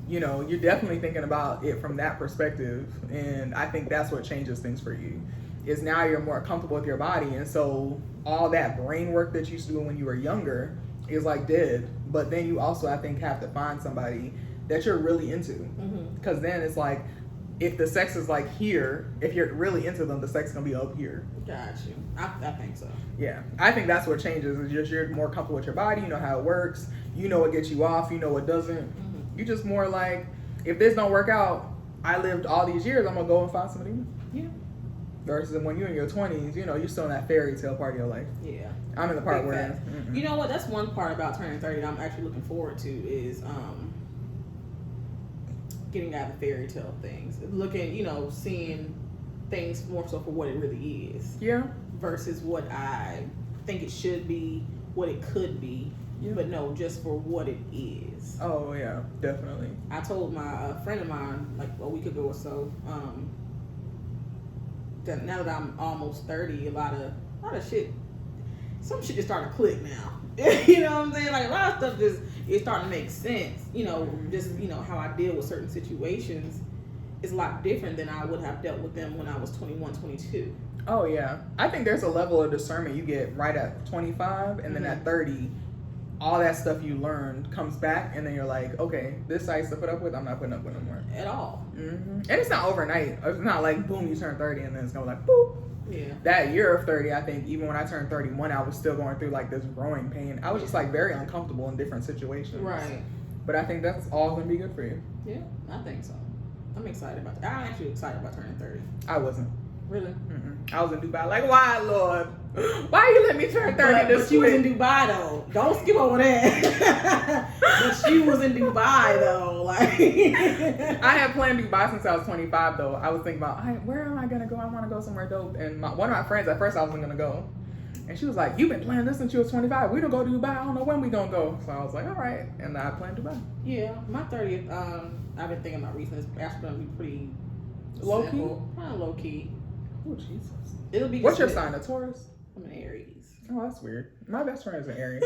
you know, you're definitely thinking about it from that perspective. And I think that's what changes things for you. Is now you're more comfortable with your body. And so all that brain work that you used to do when you were younger is like dead. But then you also, I think, have to find somebody that you're really into. Because then it's like, if the sex is like here, if you're really into them, the sex is going to be up here. Got you. I think so. Yeah. I think that's what changes. Is just you're more comfortable with your body. You know how it works. You know what gets you off. You know what doesn't. You just more like, if this don't work out, I lived all these years, I'm going to go and find somebody new. Yeah. Versus when you're in your 20s, you know, you're still in that fairy tale part of your life. Yeah. I'm in the part Big where facts. You know what? That's one part about turning 30 that I'm actually looking forward to is getting out of the fairy tale things. Looking, you know, seeing things more so for what it really is. Yeah. Versus what I think it should be, what it could be. Yeah. But no, just for what it is. Oh, yeah, definitely. I told my friend of mine, like a week ago or so, that now that I'm almost 30, a lot of shit, some shit just starting to click now. You know what I'm saying? Like a lot of stuff just is starting to make sense. You know, just, you know, how I deal with certain situations is a lot different than I would have dealt with them when I was 21, 22. Oh, yeah. I think there's a level of discernment you get right at 25, and then at 30, all that stuff you learned comes back, and then you're like, okay, this I used to put up with, I'm not putting up with no more. At all. And it's not overnight. It's not like, boom, you turn 30, and then it's going like, boop. Yeah. That year of 30, I think, even when I turned 31, I was still going through like this growing pain. I was just like very uncomfortable in different situations. Right. But I think that's all going to be good for you. Yeah, I think so. I'm excited about that. I'm actually excited about turning 30. I wasn't. Really? I was in Dubai like, why, Lord? Why you let me turn 30 this But she was in quick? Dubai though. Don't skip over that. But she was in Dubai though. Like I had planned Dubai since I was 25 though. I was thinking about, where am I going to go? I want to go somewhere dope. And one of my friends, at first I wasn't going to go. And she was like, you've been planning this since you was 25. We don't go to Dubai. I don't know when we going to go. So I was like, all right. And I planned Dubai. yeah, my 30th, I've been thinking about recently. It's actually going to be pretty Low key? Kind of low key. Oh, Jesus. It'll be. What's your just sign? A Taurus? I'm an Aries. Oh, that's weird. My best friend is an Aries.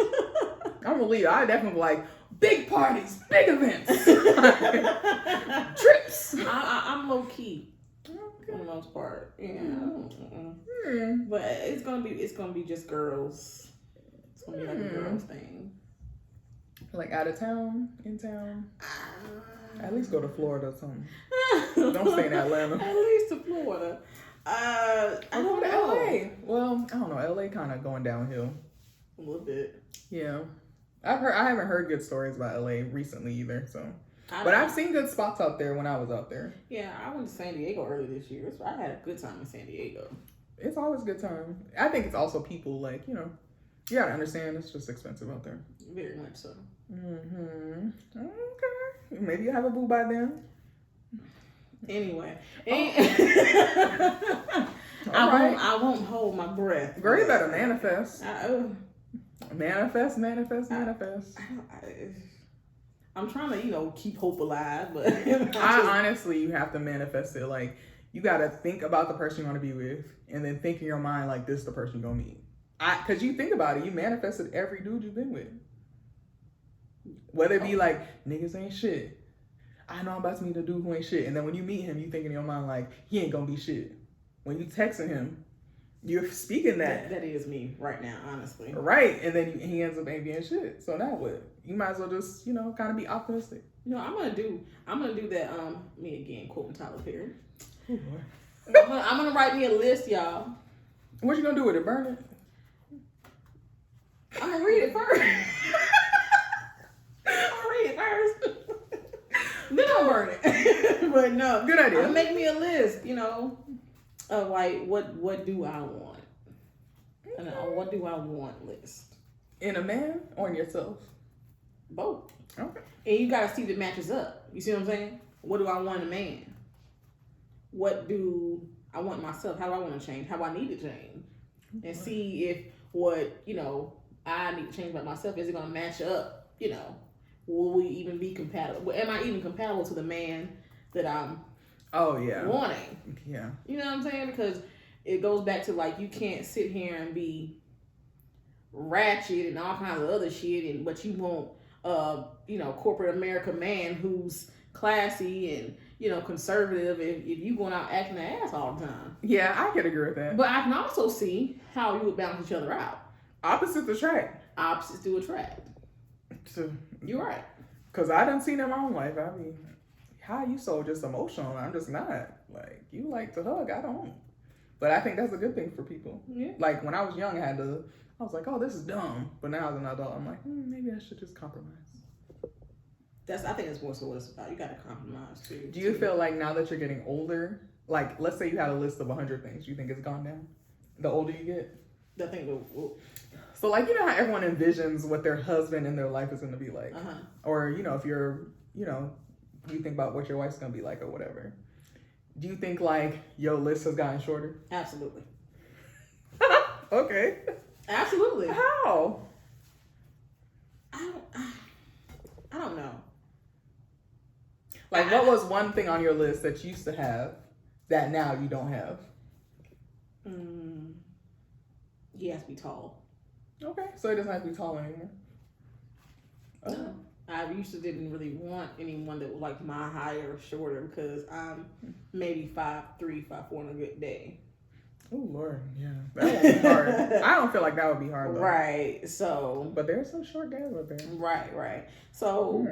I'm a Leo. I definitely like big parties, big events, trips. I'm low key Okay. for the most part. Yeah. But it's gonna be just girls. It's gonna be like a girls thing. Like out of town, in town. At least go to Florida or something. Don't stay in Atlanta. At least to Florida. I don't to know. LA. Well, I don't know. LA kind of going downhill. A little bit. Yeah. I haven't heard good stories about LA recently either, so. But But I've seen good spots out there when I was out there. Yeah, I went to San Diego earlier this year. I had a good time in San Diego. It's always a good time. I think it's also people, like, you know, you gotta understand it's just expensive out there. Very much so. Okay. Maybe you have a boo by then. Anyway. Alright. I won't hold my breath. Girl, you better manifest. Manifest. I'm trying to, you know, keep hope alive, but Honestly, you have to manifest it. Like, you gotta think about the person you want to be with, and then think in your mind like, this is the person you're gonna meet. Cause you think about it, you manifested every dude you've been with. Whether it be like, niggas ain't shit. I know I'm about to meet a dude who ain't shit. And then when you meet him, you think in your mind like, he ain't gonna be shit. When you texting him, you're speaking that. That is me right now, honestly. Right. And then he ends up ain't being shit. So now what? You might as well just, you know, kind of be optimistic. You know, I'm gonna do that, me again, quoting Tyler Perry. Oh, boy. I'm gonna write me a list, y'all. What you gonna do with it? Burn it? I'm gonna read it first. I'll read it first. Then I'll burn it. But no. Good idea. I'll make me a list, you know, of like what do I want? And what do I want list. In a man or in yourself? Both. Okay. And you gotta see if it matches up. You see what I'm saying? What do I want in a man? What do I want myself? How do I want to change? How do I need to change? And see if what, you know, I need to change about myself, is it gonna match up? You know, will we even be compatible? Am I even compatible to the man that I'm wanting? Yeah. You know what I'm saying? Because it goes back to like, you can't sit here and be ratchet and all kinds of other shit, but you want you know, corporate America man who's classy and, you know, conservative, if you going out acting an ass all the time. Yeah, I could agree with that. But I can also see how you would balance each other out. Opposites attract. Opposites do attract. So, You're right. Because I done seen in my own life. I mean, how you so just emotional? I'm just not. Like, you like to hug. I don't. But I think that's a good thing for people. Yeah. Like, when I was young, I was like, oh, this is dumb. But now as an adult, I'm like, maybe I should just compromise. I think that's more so what it's about. You got to compromise too. Do you feel like now that you're getting older, like, let's say you had a list of 100 things. You think it's gone down the older you get? I think So, like, you know how everyone envisions what their husband in their life is going to be like? Or, you know, if you're, you know, you think about what your wife's going to be like or whatever. Do you think, like, your list has gotten shorter? Absolutely. Okay. Absolutely. How? I don't know. Like, what was one thing on your list that you used to have that now you don't have? He has to be tall. Okay, so it doesn't have to be tall anymore. Oh. No. I used to didn't really want anyone that was like my height or shorter because I'm maybe 5'3", 5'4" on a good day. Oh Lord, yeah, that would be hard. I don't feel like that would be hard though. Right. So. But there's some short guys out there. Right. So.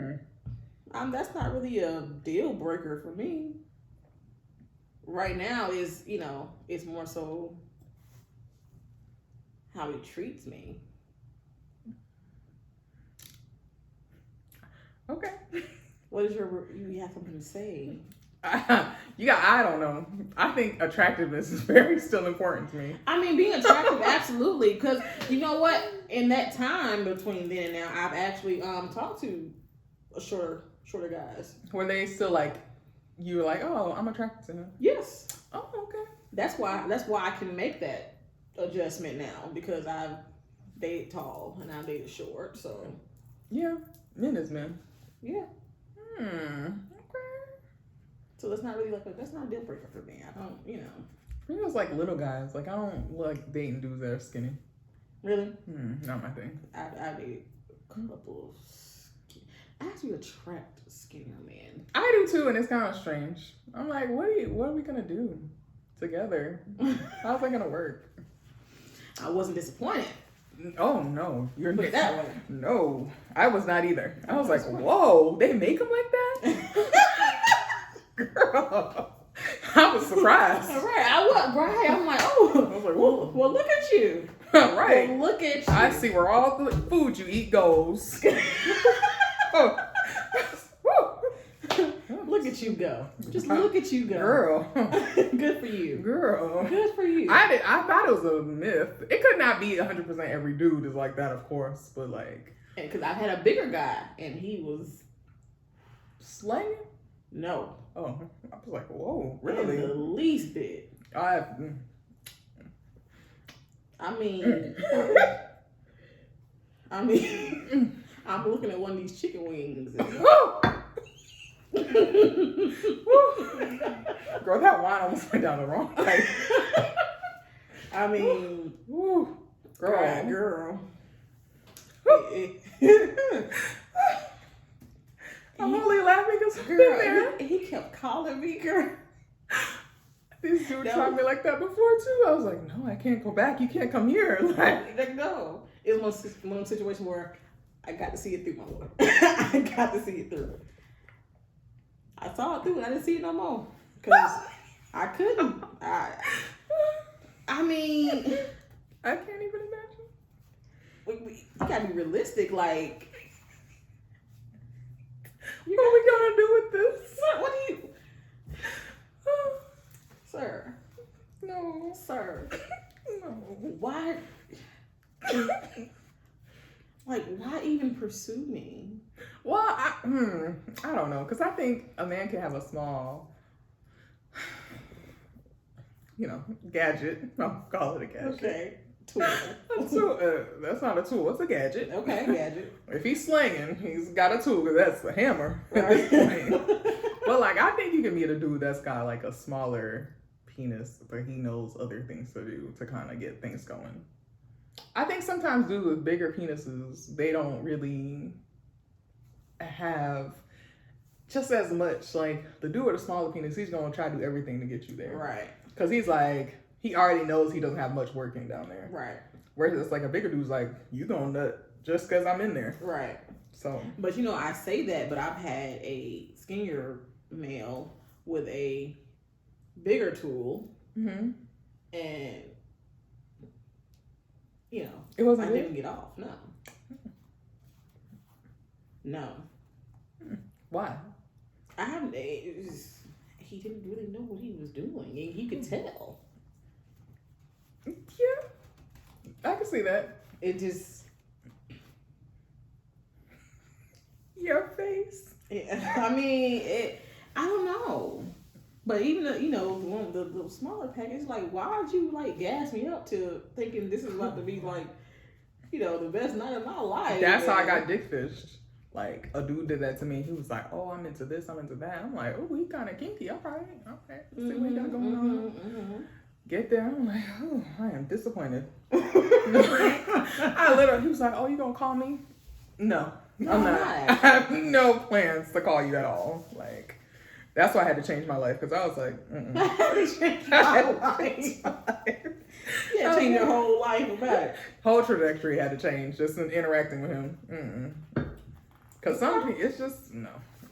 That's not really a deal breaker for me. Right now is, you know, it's more so how he treats me. Okay. What is you have something to say? I don't know. I think attractiveness is very still important to me. I mean, being attractive, absolutely. Because you know what? In that time between then and now, I've actually talked to shorter guys. Were they still like, you were like, oh, I'm attracted to him? Yes. Oh, okay. That's why I can make that adjustment now because I've dated tall and I've dated short. So yeah, men is men. Yeah. Okay. So that's not really that's not a deal breaker for me. I don't, you know. For me, it's like little guys. Like, I don't like dating dudes that are skinny. Really? Not my thing. I dated a couple of I actually attract skinnier men. I do too, and it's kind of strange. I'm like, what are we gonna do together? How's that gonna work? I wasn't disappointed. Oh no, you're Put it that way. No, I was not either. I was like, whoa, they make them like that? Girl, I was surprised. Right. I'm like, oh, I was like, whoa. Well, look at you. Right. Well, look at you. I see where all the food you eat goes. Look at you go. Just look at you go. Girl. Good for you. Girl. Good for you. I thought it was a myth. It could not be 100% every dude is like that, of course, but like. Because I've had a bigger guy, and he was Slanging? no. Oh, I was like, whoa, really? In the least bit. I mean, I'm looking at one of these chicken wings. Girl, that wine almost went down the wrong way. I mean, girl. I'm only laughing because I'm in there. He kept calling me, girl. This dude tried me like that before too. I was like, no, I can't go back. You can't come here. Like, no. It was one situation where I got to see it through my Lord. I got to see it through. I saw it through and I didn't see it no more. Because I couldn't. I mean. I can't even imagine. You gotta be realistic. Like. What are we gonna do with this? What do you. Sir. No. Sir. No. Why? Like, why even pursue me? Well, I don't know, because I think a man can have a small, gadget. I'll call it a gadget. Okay. Tool. A tool. That's not a tool. It's a gadget. Okay, gadget. If he's slinging, he's got a tool, because that's the hammer at Right. this point. But, like, I think you can meet a dude that's got, like, a smaller penis, but he knows other things to do to kind of get things going. I think sometimes dudes with bigger penises, they don't really have just as much. Like, the dude with a smaller penis, he's going to try to do everything to get you there. Right. Because he's like, he already knows he doesn't have much working down there. Right. Whereas it's like a bigger dude's like, you going to nut just because I'm in there. Right. So. But, I say that, but I've had a skinnier male with a bigger tool. Mm-hmm. And, it wasn't I good? didn't get off. No. No. Why? He he didn't really know what he was doing, and he could tell. Yeah, I can see that. It just, Your face. I mean, I don't know. But even the smaller package, like, why would you like gas me up to thinking this is about to be like, the best night of my life? That's how I got dick fished. Like, a dude did that to me. He was like, "Oh, I'm into this, I'm into that." I'm like, "Oh, he kind of kinky. All right, okay. Let's see what he got going on." Get there, I'm like, "Oh, I am disappointed." He was like, "Oh, you gonna call me?" No, I'm not. I have no plans to call you at all. Like, that's why I had to change my life, because I was like, I had to change my life. Yeah, change your whole life back. Whole trajectory had to change just in interacting with him. Because some people, it's just, no.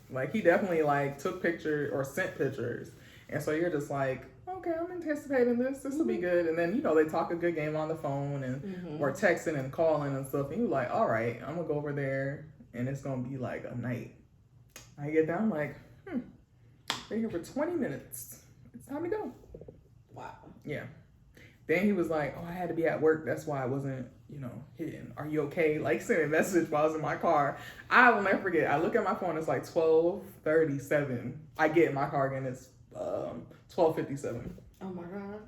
Like, he definitely, like, took pictures or sent pictures. And so you're just like, okay, I'm anticipating this. This will be good. And then, they talk a good game on the phone and or texting and calling and stuff. And you're like, all right, I'm going to go over there and it's going to be like a night. I get down, like, been here for 20 minutes. It's time to go. Wow. Yeah. Then he was like, oh, I had to be at work. That's why I wasn't, hitting. Are you okay? Like, sending a message while I was in my car. I will never forget. I look at my phone. It's like 12:37. I get in my car again. It's 12:57. Oh, my God.